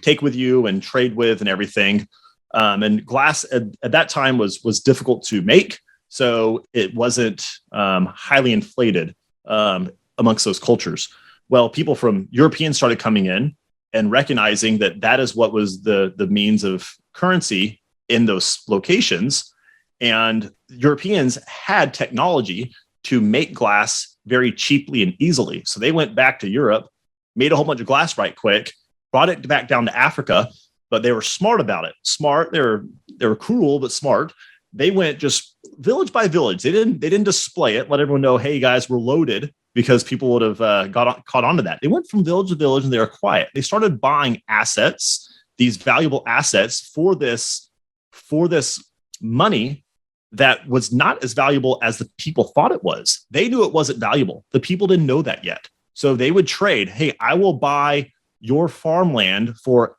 take with you and trade with and everything. And glass at that time was difficult to make, so it wasn't highly inflated amongst those cultures. Well, people from Europeans started coming in and recognizing that is what was the means of currency in those locations. And Europeans had technology to make glass very cheaply and easily. So they went back to Europe, made a whole bunch of glass right quick, brought it back down to Africa, but they were smart about it. Smart, they were cruel, but smart. They went just village by village. They didn't display it, let everyone know, hey guys, we're loaded, because people would have caught on to that. They went from village to village and they were quiet. They started buying assets, these valuable assets for this money that was not as valuable as the people thought it was. They knew it wasn't valuable. The people didn't know that yet. So they would trade. Hey, I will buy your farmland for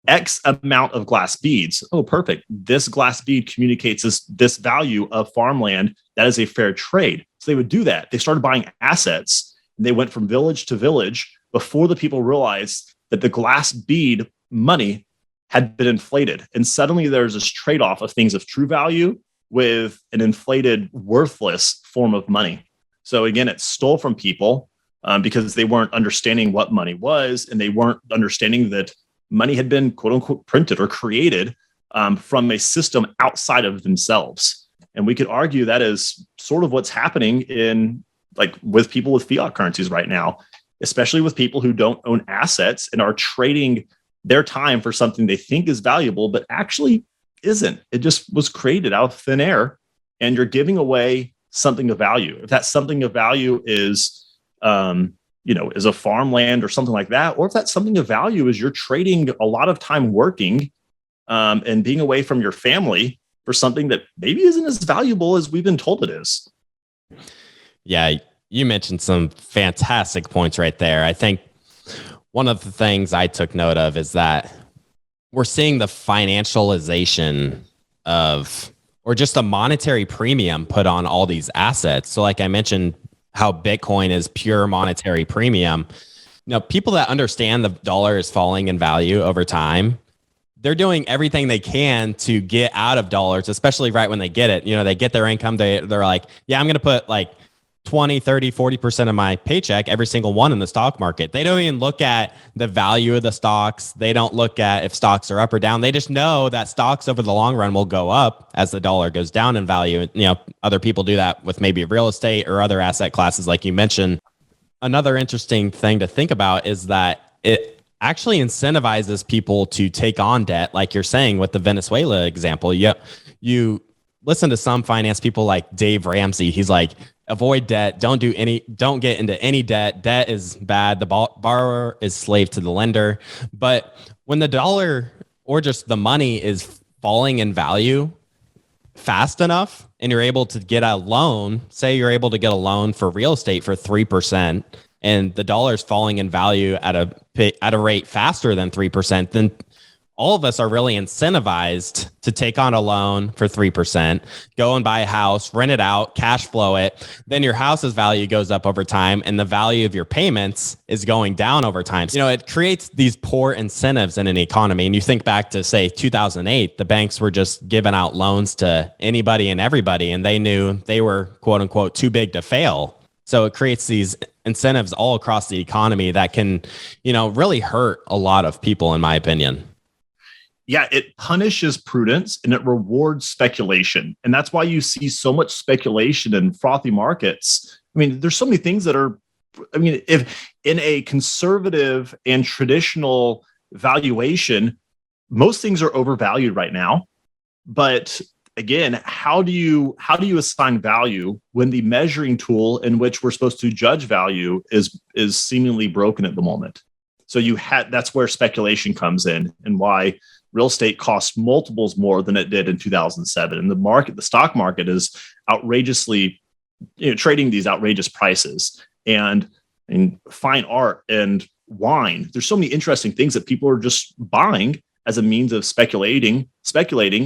X amount of glass beads. Oh, perfect. This glass bead communicates this value of farmland. That is a fair trade. So they would do that. They started buying assets. And they went from village to village before the people realized that the glass bead money had been inflated. And suddenly there's this trade-off of things of true value with an inflated, worthless form of money. So again, it stole from people because they weren't understanding what money was, and they weren't understanding that money had been quote unquote printed or created from a system outside of themselves. And we could argue that is sort of what's happening in like with people with fiat currencies right now, especially with people who don't own assets and are trading their time for something they think is valuable, but actually isn't. It just was created out of thin air, and you're giving away something of value. If that something of value is, is a farmland or something like that, or if that something of value is you're trading a lot of time working and being away from your family for something that maybe isn't as valuable as we've been told it is. Yeah, you mentioned some fantastic points right there. I think one of the things I took note of is that we're seeing the financialization of, or just a monetary premium put on all these assets. So like I mentioned, how Bitcoin is pure monetary premium. People that understand the dollar is falling in value over time, they're doing everything they can to get out of dollars, especially right when they get it. They get their income. They're like, yeah, I'm going to put like 20, 30, 40% of my paycheck, every single one in the stock market. They don't even look at the value of the stocks. They don't look at if stocks are up or down. They just know that stocks over the long run will go up as the dollar goes down in value. Other people do that with maybe real estate or other asset classes, like you mentioned. Another interesting thing to think about is that it actually incentivizes people to take on debt, like you're saying with the Venezuela example. You listen to some finance people like Dave Ramsey. He's like, avoid debt. Don't get into any debt. Debt is bad. The borrower is slave to the lender. But when the dollar or just the money is falling in value fast enough and you're able to get a loan, say you're able to get a loan for real estate for 3%, and the dollar is falling in value at a rate faster than 3%, then all of us are really incentivized to take on a loan for 3%, go and buy a house, rent it out, cash flow it. Then your house's value goes up over time, and the value of your payments is going down over time. So, it creates these poor incentives in an economy. And you think back to, say, 2008, the banks were just giving out loans to anybody and everybody, and they knew they were, quote unquote, too big to fail. So it creates these incentives all across the economy that can, really hurt a lot of people, in my opinion. Yeah, it punishes prudence and it rewards speculation. And that's why you see so much speculation in frothy markets. I mean, there's so many things that are, if in a conservative and traditional valuation, most things are overvalued right now. But again, how do you assign value when the measuring tool in which we're supposed to judge value is seemingly broken at the moment? So that's where speculation comes in, and why real estate costs multiples more than it did in 2007. And the stock market is outrageously, trading these outrageous prices. And in fine art and wine, there's so many interesting things that people are just buying as a means of speculating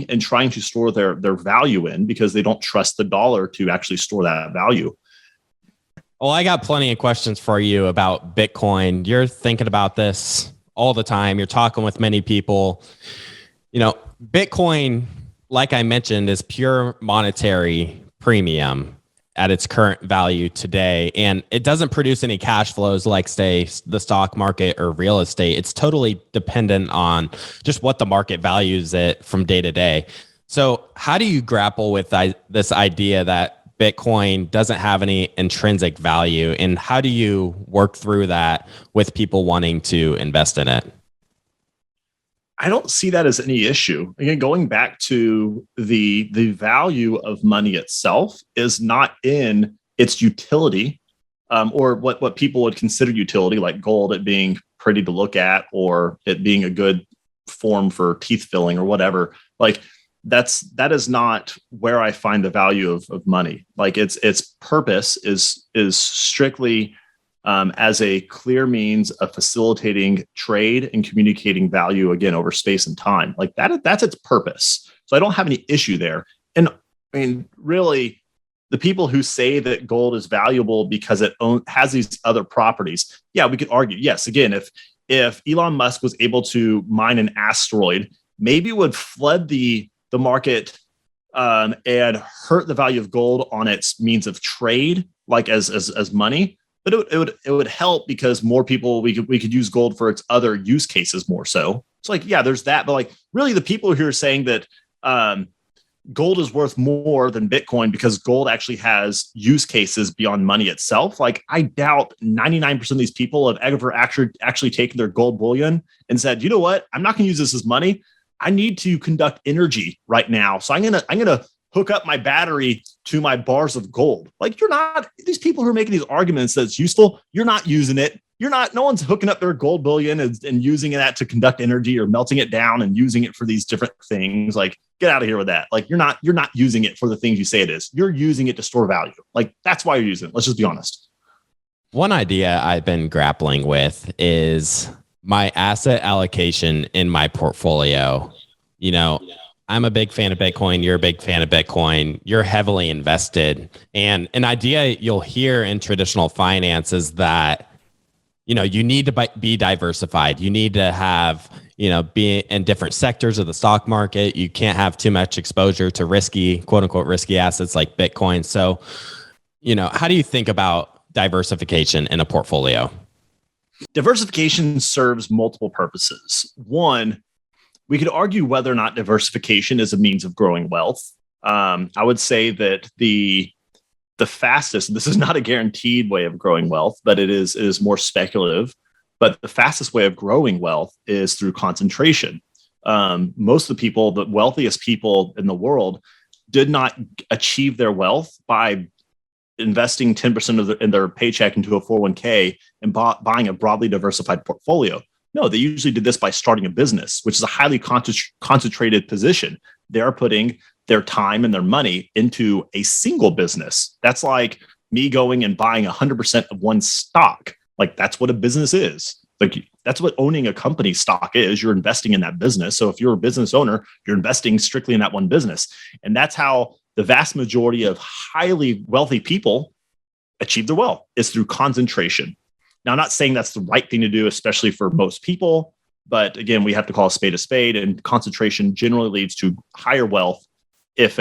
and trying to store their value in, because they don't trust the dollar to actually store that value. Well, I got plenty of questions for you about Bitcoin. You're thinking about this all the time. You're talking with many people. Bitcoin, like I mentioned, is pure monetary premium at its current value today. And it doesn't produce any cash flows like, say, the stock market or real estate. It's totally dependent on just what the market values it from day to day. So how do you grapple with this idea that Bitcoin doesn't have any intrinsic value, and how do you work through that with people wanting to invest in it? I don't see that as any issue. Again, going back to the value of money itself is not in its utility, or what people would consider utility, like gold, it being pretty to look at, or it being a good form for teeth filling or whatever. Like that is not where I find the value of money. Like its purpose is strictly as a clear means of facilitating trade and communicating value, again, over space and time. Like that's its purpose. So I don't have any issue there. And I mean, really, the people who say that gold is valuable because it has these other properties, yeah, we could argue. Yes, again, if Elon Musk was able to mine an asteroid, maybe it would flood the market and hurt the value of gold on its means of trade, like as money. But it would help because more people we could use gold for its other use cases more so. It's like, yeah, there's that, but like really the people who are saying that gold is worth more than Bitcoin because gold actually has use cases beyond money itself. Like I doubt 99% of these people have ever actually taken their gold bullion and said, you know what, I'm not going to use this as money. I need to conduct energy right now. So I'm gonna hook up my battery to my bars of gold. Like you're not, these people who are making these arguments that it's useful, you're not using it. No one's hooking up their gold bullion and using that to conduct energy or melting it down and using it for these different things. Like get out of here with that. Like you're not using it for the things you say it is. You're using it to store value. Like that's why you're using it. Let's just be honest. One idea I've been grappling with is my asset allocation in my portfolio. You know, I'm a big fan of Bitcoin. You're a big fan of Bitcoin. You're heavily invested. And an idea you'll hear in traditional finance is that, you know, you need to be diversified. You need to have, you know, be in different sectors of the stock market. You can't have too much exposure to risky, quote unquote, risky assets like Bitcoin. So, you know, how do you think about diversification in a portfolio? Diversification serves multiple purposes. One, we could argue whether or not diversification is a means of growing wealth. I would say that the fastest, this is not a guaranteed way of growing wealth, but it is more speculative. But the fastest way of growing wealth is through concentration. Most of the people, the wealthiest people in the world, did not achieve their wealth by investing 10% of their paycheck into a 401k and buying a broadly diversified portfolio. No, they usually did this by starting a business, which is a highly concentrated position. They're putting their time and their money into a single business. That's like me going and buying 100% of one stock. Like that's what a business is. Like that's what owning a company stock is. You're investing in that business. So if you're a business owner, you're investing strictly in that one business. And that's how the vast majority of highly wealthy people achieve their wealth, is through concentration. Now, I'm not saying that's the right thing to do, especially for most people. But again, we have to call a spade, and concentration generally leads to higher wealth if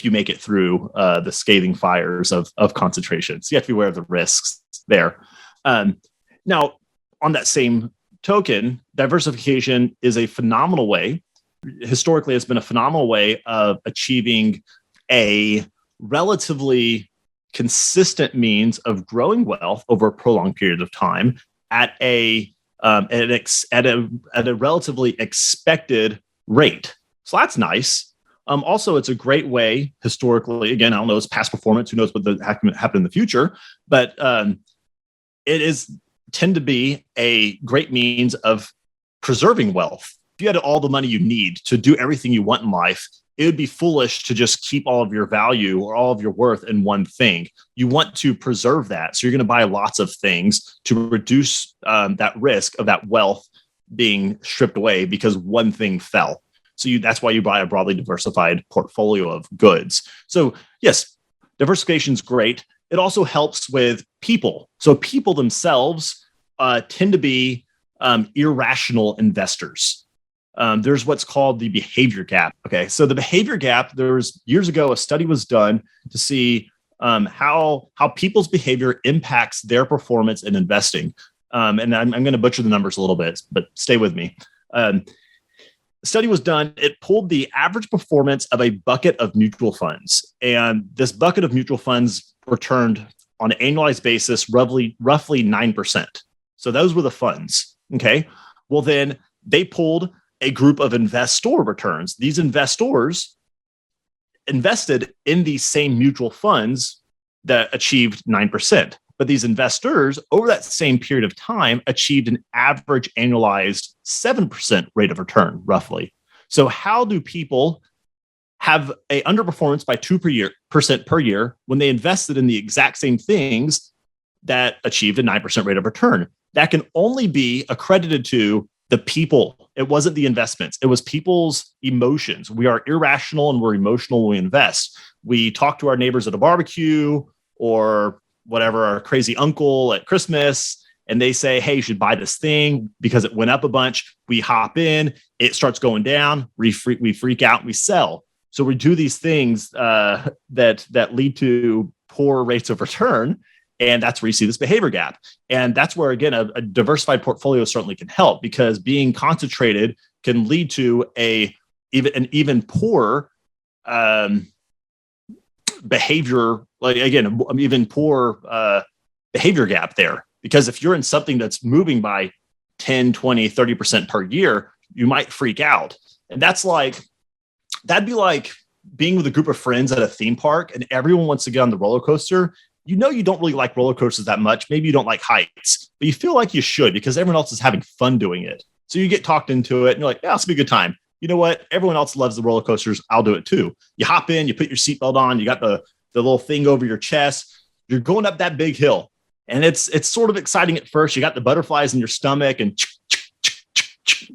you make it through the scathing fires of concentration. So you have to be aware of the risks there. Now, on that same token, diversification is a phenomenal way. Historically, it's been a phenomenal way of achieving a relatively consistent means of growing wealth over a prolonged period of time at a relatively expected rate. So that's nice. Also, it's a great way historically. Again, I don't know, it's past performance. Who knows what happen in the future? But it tend to be a great means of preserving wealth. If you had all the money you need to do everything you want in life, it would be foolish to just keep all of your value or all of your worth in one thing. You want to preserve that. So you're going to buy lots of things to reduce that risk of that wealth being stripped away because one thing fell. So that's why you buy a broadly diversified portfolio of goods. So yes, diversification is great. It also helps with people. So people themselves tend to be irrational investors. There's what's called the behavior gap. Okay, so the behavior gap, there's years ago, a study was done to see how people's behavior impacts their performance in investing. And I'm going to butcher the numbers a little bit, but stay with me. The study was done. It pulled the average performance of a bucket of mutual funds. And this bucket of mutual funds returned on an annualized basis roughly 9%. So those were the funds. Okay, well, then they pulled a group of investor returns. These investors invested in these same mutual funds that achieved 9%. But these investors, over that same period of time, achieved an average annualized 7% rate of return, roughly. So how do people have a underperformance by 2% per year when they invested in the exact same things that achieved a 9% rate of return. That can only be accredited to the people. It wasn't the investments. It was people's emotions. We are irrational and we're emotional when we invest. We talk to our neighbors at a barbecue or whatever, our crazy uncle at Christmas, and they say, hey, you should buy this thing because it went up a bunch. We hop in, it starts going down, we freak out, and we sell. So we do these things that lead to poor rates of return. And that's where you see this behavior gap. And that's where, again, a diversified portfolio certainly can help, because being concentrated can lead to an even poorer behavior, like again, even poor behavior gap there. Because if you're in something that's moving by 10, 20, 30% per year, you might freak out. And that'd be like being with a group of friends at a theme park and everyone wants to get on the roller coaster. You know, you don't really like roller coasters that much. Maybe you don't like heights, but you feel like you should because everyone else is having fun doing it. So you get talked into it and you're like, yeah, it's gonna be a good time. You know what? Everyone else loves the roller coasters. I'll do it too. You hop in, you put your seatbelt on, you got the little thing over your chest. You're going up that big hill. And it's sort of exciting at first. You got the butterflies in your stomach and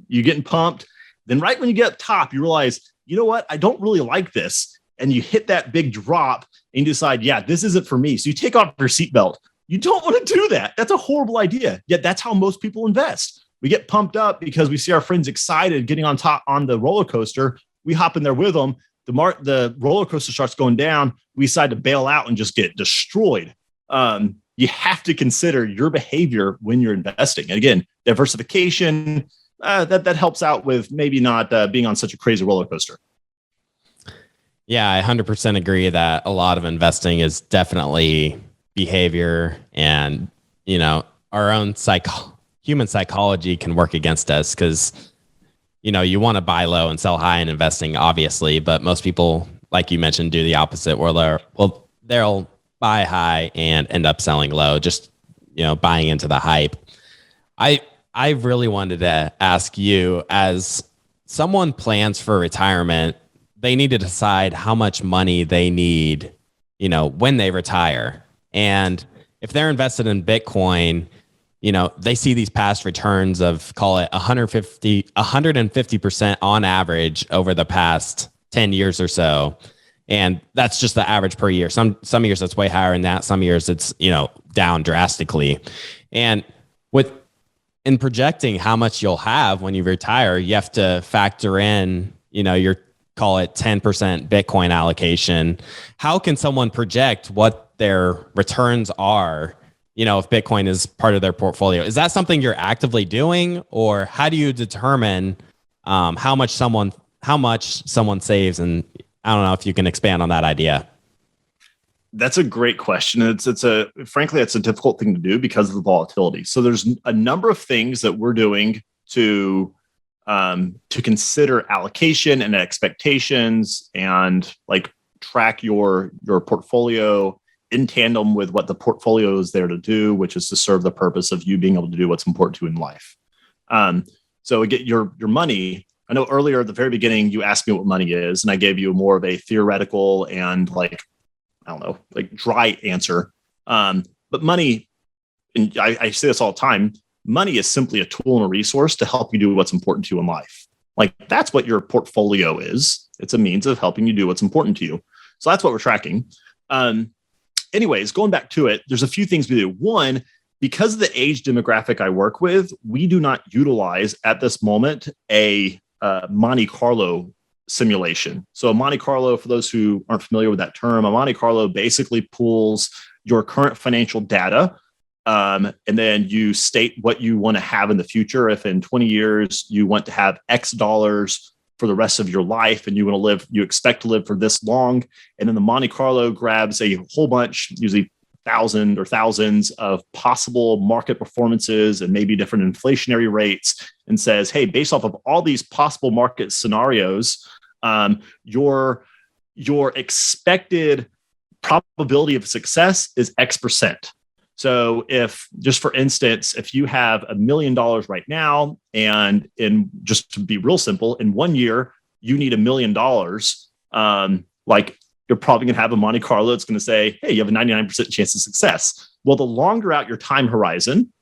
you're getting pumped. Then right when you get up top, you realize, you know what? I don't really like this. And you hit that big drop and you decide, yeah, this isn't for me. So you take off your seatbelt. You don't want to do that. That's a horrible idea. Yet that's how most people invest. We get pumped up because we see our friends excited getting on top on the roller coaster. We hop in there with them. The roller coaster starts going down. We decide to bail out and just get destroyed. You have to consider your behavior when you're investing. And again, diversification, that helps out with maybe not being on such a crazy roller coaster. Yeah, I 100% agree that a lot of investing is definitely behavior, and our own human psychology can work against us because you want to buy low and sell high in investing, obviously, but most people, like you mentioned, do the opposite, where they'll buy high and end up selling low, just buying into the hype. I really wanted to ask you, as someone plans for retirement, they need to decide how much money they need, when they retire. And if they're invested in Bitcoin, they see these past returns of, call it 150% on average over the past 10 years or so. And that's just the average per year. Some years it's way higher than that. Some years it's, down drastically. And in projecting how much you'll have when you retire, you have to factor in, your, call it 10% Bitcoin allocation. How can someone project what their returns are, if Bitcoin is part of their portfolio? Is that something you're actively doing, or how do you determine how much someone saves? And I don't know if you can expand on that idea. That's a great question. Frankly, it's a difficult thing to do because of the volatility. So there's a number of things that we're doing to consider allocation and expectations and like track your portfolio in tandem with what the portfolio is there to do, which is to serve the purpose of you being able to do what's important to you in life. So get your money. I know earlier at the very beginning, you asked me what money is, and I gave you more of a theoretical and dry answer. But money, and I say this all the time, money is simply a tool and a resource to help you do what's important to you in life. Like, that's what your portfolio is. It's a means of helping you do what's important to you. So that's what we're tracking. Anyways, going back to it, there's a few things we do. One, because of the age demographic I work with, we do not utilize at this moment a Monte Carlo simulation. So a Monte Carlo, for those who aren't familiar with that term, a Monte Carlo basically pulls your current financial data, and then you state what you want to have in the future. If in 20 years you want to have X dollars for the rest of your life and you expect to live for this long, and then the Monte Carlo grabs a whole bunch, usually thousands of possible market performances and maybe different inflationary rates, and says, hey, based off of all these possible market scenarios, your expected probability of success is X percent. So if, just for instance, if you have $1 million right now, and just to be real simple, in 1 year, you need $1 million, you're probably going to have a Monte Carlo that's going to say, hey, you have a 99% chance of success. Well, the longer out your time horizon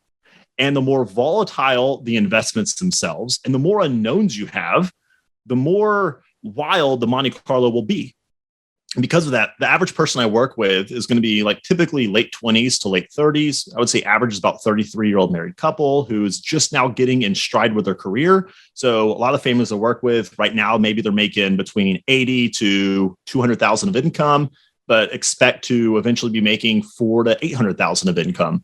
and the more volatile the investments themselves and the more unknowns you have, the more wild the Monte Carlo will be. And because of that, the average person I work with is going to be like typically late 20s to late 30s. I would say average is about 33-year-old married couple who's just now getting in stride with their career. So a lot of families I work with right now, maybe they're making between 80 to 200,000 of income, but expect to eventually be making 400 to 800,000 of income.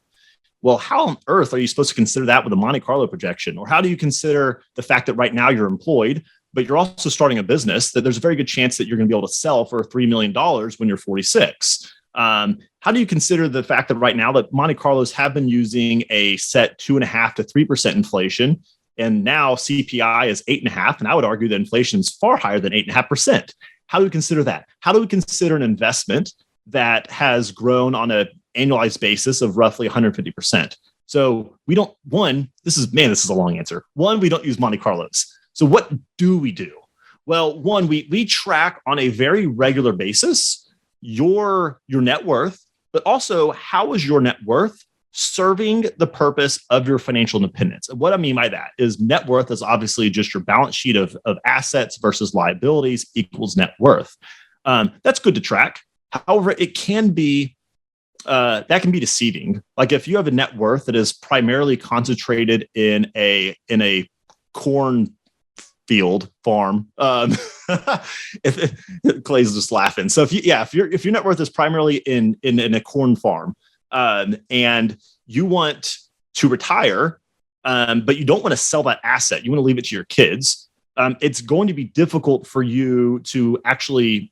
Well, how on earth are you supposed to consider that with a Monte Carlo projection? Or how do you consider the fact that right now you're employed, but you're also starting a business that there's a very good chance that you're going to be able to sell for $3 million when you're 46? How do you consider the fact that right now that Monte Carlos have been using a set 2.5% to 3% inflation, and now CPI is 8.5%, and I would argue that inflation is far higher than 8.5%. How do we consider that? How do we consider an investment that has grown on an annualized basis of roughly 150%? So we don't, this is a long answer. One, we don't use Monte Carlos. So what do we do? Well, one, we track on a very regular basis your net worth, but also how is your net worth serving the purpose of your financial independence? And what I mean by that is net worth is obviously just your balance sheet of assets versus liabilities equals net worth. That's good to track. However, it can be that can be deceiving. Like if you have a net worth that is primarily concentrated in a corn field farm, if Clay's just laughing. So if your net worth is primarily in a corn farm, and you want to retire, but you don't want to sell that asset, you want to leave it to your kids, it's going to be difficult for you to actually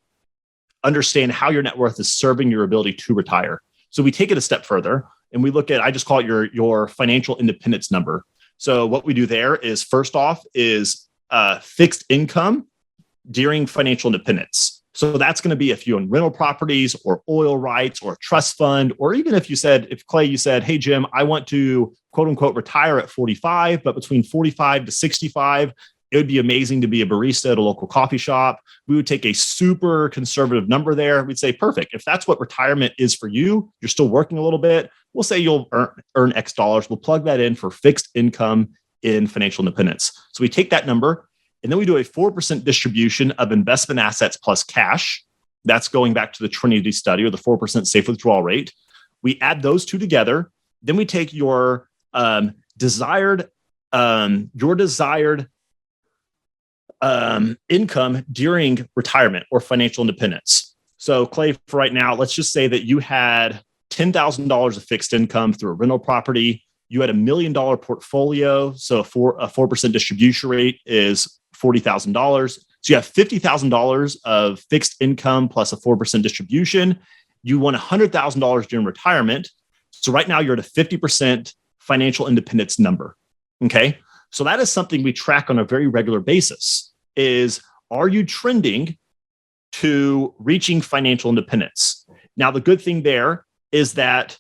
understand how your net worth is serving your ability to retire. So we take it a step further and we look at, I just call it your financial independence number. So what we do there is first off is fixed income during financial independence. So that's going to be if you own rental properties or oil rights or a trust fund, or even if Clay, you said, hey, Jim, I want to quote unquote retire at 45, but between 45 to 65, it would be amazing to be a barista at a local coffee shop. We would take a super conservative number there. We'd say, perfect. If that's what retirement is for you, you're still working a little bit. We'll say you'll earn X dollars. We'll plug that in for fixed income in financial independence. So we take that number and then we do a 4% distribution of investment assets plus cash. That's going back to the Trinity study or the 4% safe withdrawal rate. We add those two together. Then we take your desired income during retirement or financial independence. So Clay, for right now, let's just say that you had $10,000 of fixed income through a rental property. You had $1 million portfolio. So a 4% distribution rate is $40,000. So you have $50,000 of fixed income plus a 4% distribution. You want $100,000 during retirement. So right now you're at a 50% financial independence number. Okay. So that is something we track on a very regular basis. Are you trending to reaching financial independence? Now, the good thing there is that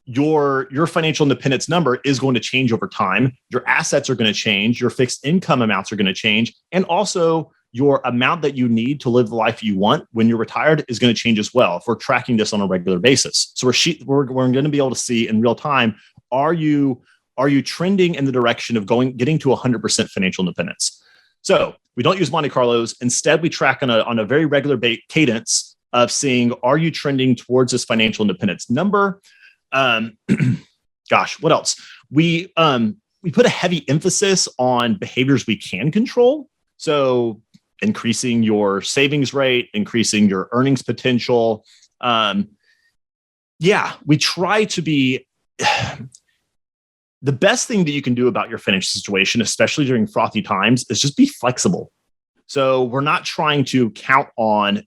your financial independence number is going to change over time. Your assets are going to change. Your fixed income amounts are going to change. And also your amount that you need to live the life you want when you're retired is going to change as well if we're tracking this on a regular basis. So we're going to be able to see in real time, are you trending in the direction of getting to 100% financial independence? So we don't use Monte Carlos. Instead, we track on a very regular cadence of seeing, are you trending towards this financial independence number? Gosh, what else? We put a heavy emphasis on behaviors we can control. So increasing your savings rate, increasing your earnings potential. We try to be... The best thing that you can do about your financial situation, especially during frothy times, is just be flexible. So we're not trying to count on,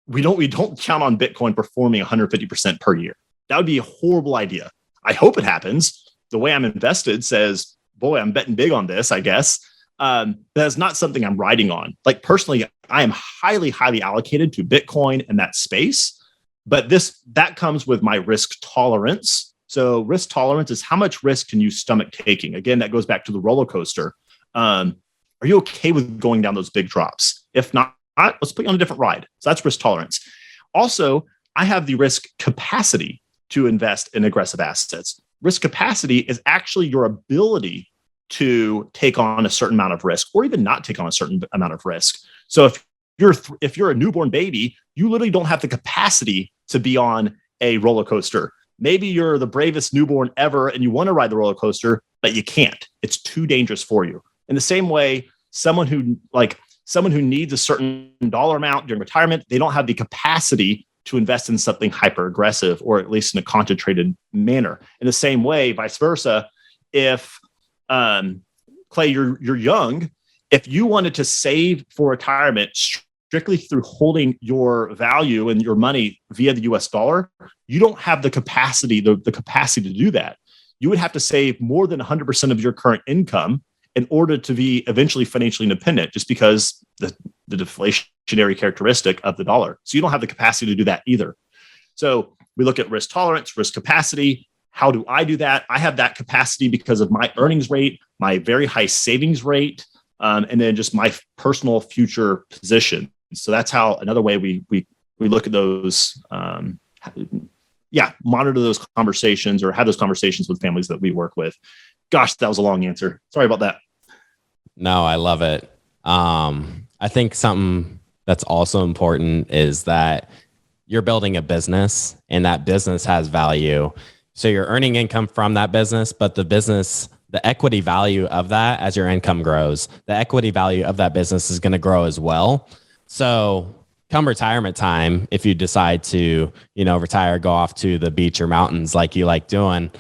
we don't count on Bitcoin performing 150% per year. That would be a horrible idea. I hope it happens. The way I'm invested says, boy, I'm betting big on this, I guess. That's not something I'm riding on. Like personally, I am highly, highly allocated to Bitcoin and that space, but that comes with my risk tolerance. So risk tolerance is how much risk can you stomach taking? Again, that goes back to the roller coaster. Are you okay with going down those big drops? If not, let's put you on a different ride. So that's risk tolerance. Also, I have the risk capacity to invest in aggressive assets. Risk capacity is actually your ability to take on a certain amount of risk or even not take on a certain amount of risk. So if you're a newborn baby, you literally don't have the capacity to be on a roller coaster. Maybe you're the bravest newborn ever and you want to ride the roller coaster, but you can't. It's too dangerous for you. In the same way, someone who needs a certain dollar amount during retirement, they don't have the capacity to invest in something hyper aggressive, or at least in a concentrated manner. In the same way, vice versa, if Clay, you're young, if you wanted to save for retirement strictly through holding your value and your money via the US dollar, you don't have the capacity, the capacity to do that. You would have to save more than 100% of your current income in order to be eventually financially independent, just because the deflationary characteristic of the dollar. So you don't have the capacity to do that either. So we look at risk tolerance, risk capacity. How do I do that? I have that capacity because of my earnings rate, my very high savings rate, and then just my personal future position. So that's how another way we look at those, monitor those conversations or have those conversations with families that we work with. Gosh, that was a long answer. Sorry about that. No, I love it. I think something that's also important is that you're building a business and that business has value. So you're earning income from that business, but the equity value of that, as your income grows, the equity value of that business is going to grow as well. So come retirement time, if you decide to, retire, go off to the beach or mountains like you like doing,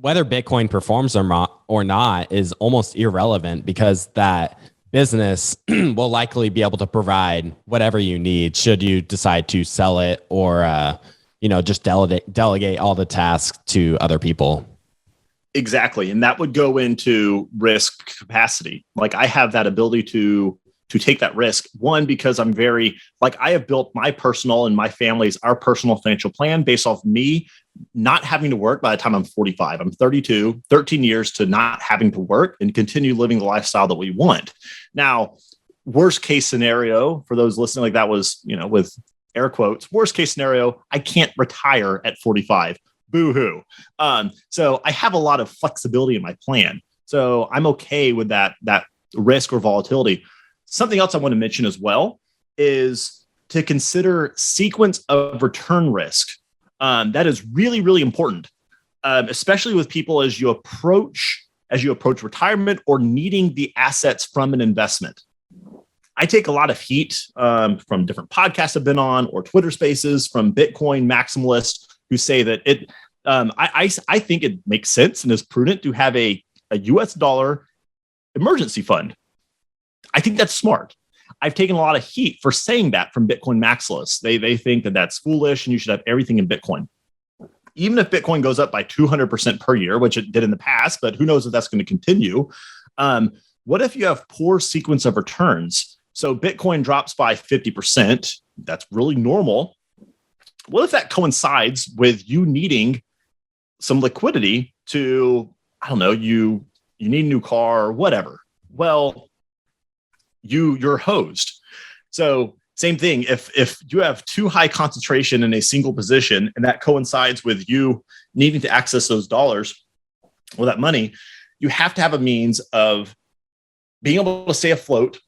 whether Bitcoin performs or not is almost irrelevant, because that business will likely be able to provide whatever you need should you decide to sell it or, just delegate all the tasks to other people. Exactly. And that would go into risk capacity. Like I have that ability to take that risk. One, because I'm I have built my personal and my family's, our personal financial plan based off me not having to work by the time I'm 45. I'm 32, 13 years to not having to work and continue living the lifestyle that we want. Now, worst case scenario for those listening, like that was, with air quotes, worst case scenario, I can't retire at 45. Boo-hoo. So I have a lot of flexibility in my plan. So I'm okay with that risk or volatility. Something else I want to mention as well is to consider sequence of return risk. That is really, really important, especially with people as you approach retirement or needing the assets from an investment. I take a lot of heat from different podcasts I've been on or Twitter spaces from Bitcoin maximalists who say that I think it makes sense and is prudent to have a US dollar emergency fund. I think that's smart. I've taken a lot of heat for saying that from Bitcoin maximalists. They think that that's foolish and you should have everything in Bitcoin. Even if Bitcoin goes up by 200% per year, which it did in the past, but who knows if that's going to continue. What if you have poor sequence of returns? So Bitcoin drops by 50%. That's really normal. What if that coincides with you needing some liquidity to, I don't know, you need a new car or whatever? Well, you're hosed. So same thing. If you have too high concentration in a single position and that coincides with you needing to access those dollars or that money, you have to have a means of being able to stay afloat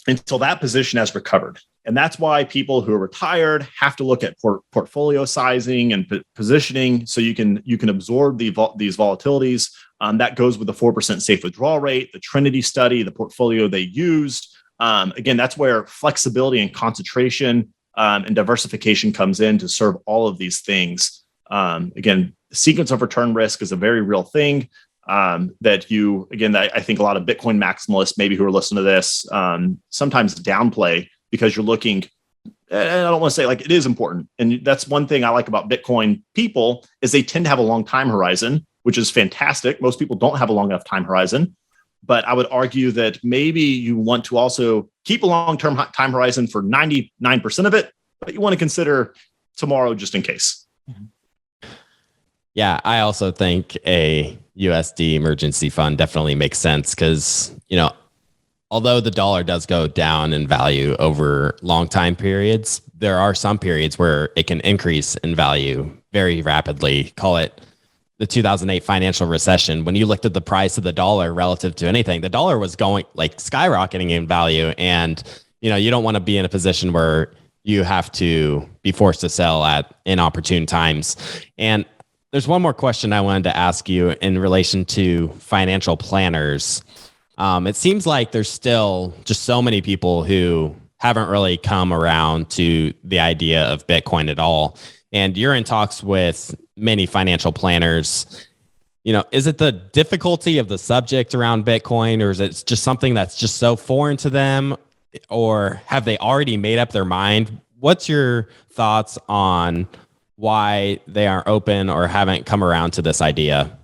until that position has recovered. And that's why people who are retired have to look at portfolio sizing and positioning so you can absorb these volatilities. That goes with the 4% safe withdrawal rate, the Trinity study, the portfolio they used. Again, that's where flexibility and concentration and diversification comes in to serve all of these things. Again, sequence of return risk is a very real thing that I think a lot of Bitcoin maximalists, maybe who are listening to this, sometimes downplay because you're looking, and I don't want to say like it is important. And that's one thing I like about Bitcoin people is they tend to have a long time horizon, which is fantastic. Most people don't have a long enough time horizon. But I would argue that maybe you want to also keep a long-term time horizon for 99% of it, but you want to consider tomorrow just in case. Yeah, I also think a USD emergency fund definitely makes sense because, although the dollar does go down in value over long time periods, there are some periods where it can increase in value very rapidly. Call it the 2008 financial recession. When you looked at the price of the dollar relative to anything, the dollar was going like skyrocketing in value. And, you don't want to be in a position where you have to be forced to sell at inopportune times. And there's one more question I wanted to ask you in relation to financial planners. It seems like there's still just so many people who haven't really come around to the idea of Bitcoin at all. And you're in talks with many financial planners. Is it the difficulty of the subject around Bitcoin, or is it just something that's just so foreign to them, or have they already made up their mind? What's your thoughts on why they aren't open or haven't come around to this idea?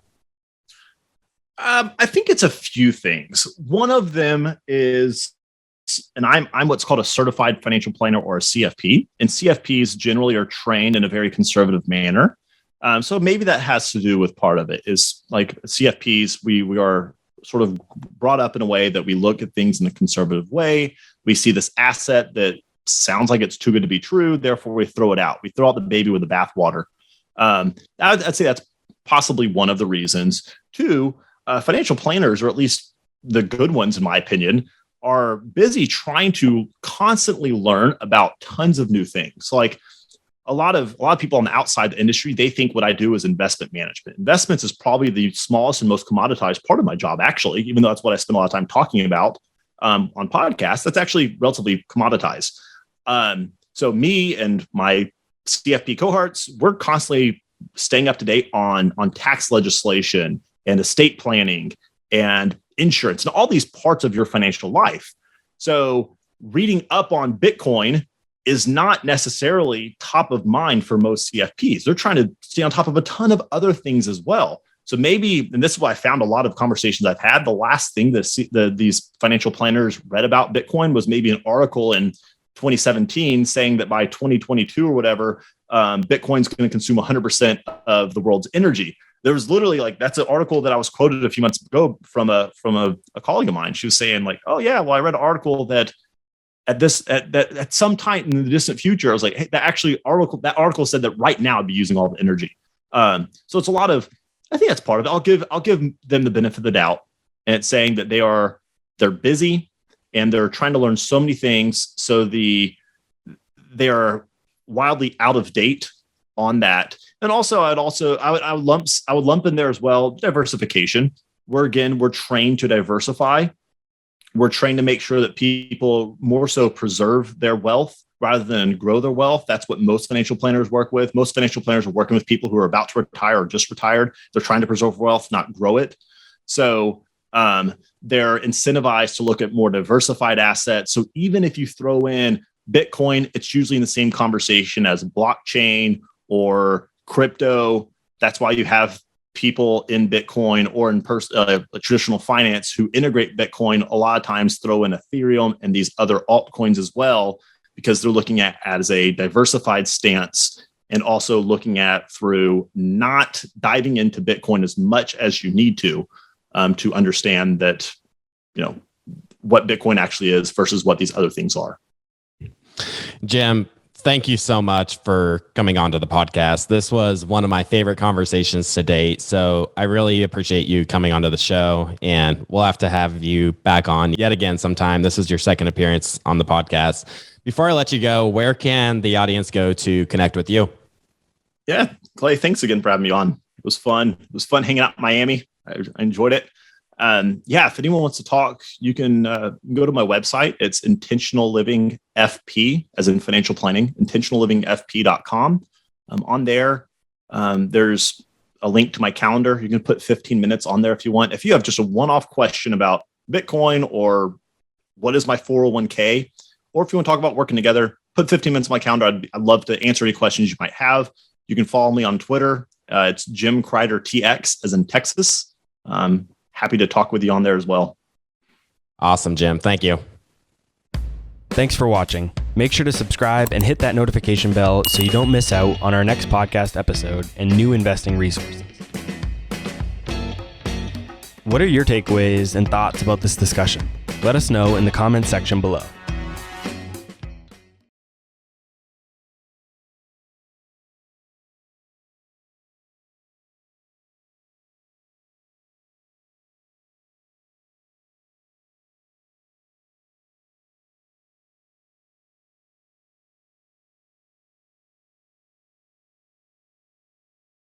I think it's a few things. One of them is, and I'm what's called a certified financial planner, or a CFP, and CFPs generally are trained in a very conservative manner. So maybe that has to do with part of it. Is like CFPs, we are sort of brought up in a way that we look at things in a conservative way. We see this asset that sounds like it's too good to be true, therefore we throw it out. We throw out the baby with the bathwater. I'd say that's possibly one of the reasons. Two, financial planners, or at least the good ones, in my opinion, are busy trying to constantly learn about tons of new things. Like a lot of people on the outside the industry, they think what I do is investment management. Investments is probably the smallest and most commoditized part of my job, actually, even though that's what I spend a lot of time talking about on podcasts. That's actually relatively commoditized. So me and my CFP cohorts, we're constantly staying up to date on tax legislation and estate planning and insurance and all these parts of your financial life. So reading up on Bitcoin is not necessarily top of mind for most CFPs. They're trying to stay on top of a ton of other things as well. So maybe, and this is why I found a lot of conversations I've had, the last thing that these financial planners read about Bitcoin was maybe an article in 2017 saying that by 2022 or whatever, Bitcoin's going to consume 100% of the world's energy. There was literally that's an article that I was quoted a few months ago from a colleague of mine. She was saying oh yeah, well, I read an article that at some time in the distant future, I was like, hey, that article said that right now I'd be using all the energy. So it's a lot of, I think that's part of it. I'll give them the benefit of the doubt, and it's saying that they're busy and they're trying to learn so many things. So they are wildly out of date on that. And also, I would lump in there as well diversification. We're trained to diversify. We're trained to make sure that people more so preserve their wealth rather than grow their wealth. That's what most financial planners work with. Most financial planners are working with people who are about to retire or just retired. They're trying to preserve wealth, not grow it. So they're incentivized to look at more diversified assets. So even if you throw in Bitcoin, it's usually in the same conversation as blockchain or crypto. That's why you have people in Bitcoin or in traditional finance who integrate Bitcoin a lot of times throw in Ethereum and these other altcoins as well, because they're looking at as a diversified stance, and also looking at through not diving into Bitcoin as much as you need to understand that, what Bitcoin actually is versus what these other things are. Jim, thank you so much for coming on to the podcast. This was one of my favorite conversations to date. So I really appreciate you coming onto the show, and we'll have to have you back on yet again sometime. This is your second appearance on the podcast. Before I let you go, where can the audience go to connect with you? Yeah, Clay, thanks again for having me on. It was fun. It was fun hanging out in Miami. I enjoyed it. If anyone wants to talk, you can go to my website. It's Intentional Living FP, as in financial planning, intentionallivingfp.com. On there, there's a link to my calendar. You can put 15 minutes on there if you want. If you have just a one-off question about Bitcoin or what is my 401k, or if you want to talk about working together, put 15 minutes on my calendar. I'd love to answer any questions you might have. You can follow me on Twitter. It's Jim Crider TX, as in Texas. Happy to talk with you on there as well. Awesome, Jim. Thank you. Thanks for watching. Make sure to subscribe and hit that notification bell so you don't miss out on our next podcast episode and new investing resources. What are your takeaways and thoughts about this discussion? Let us know in the comments section below.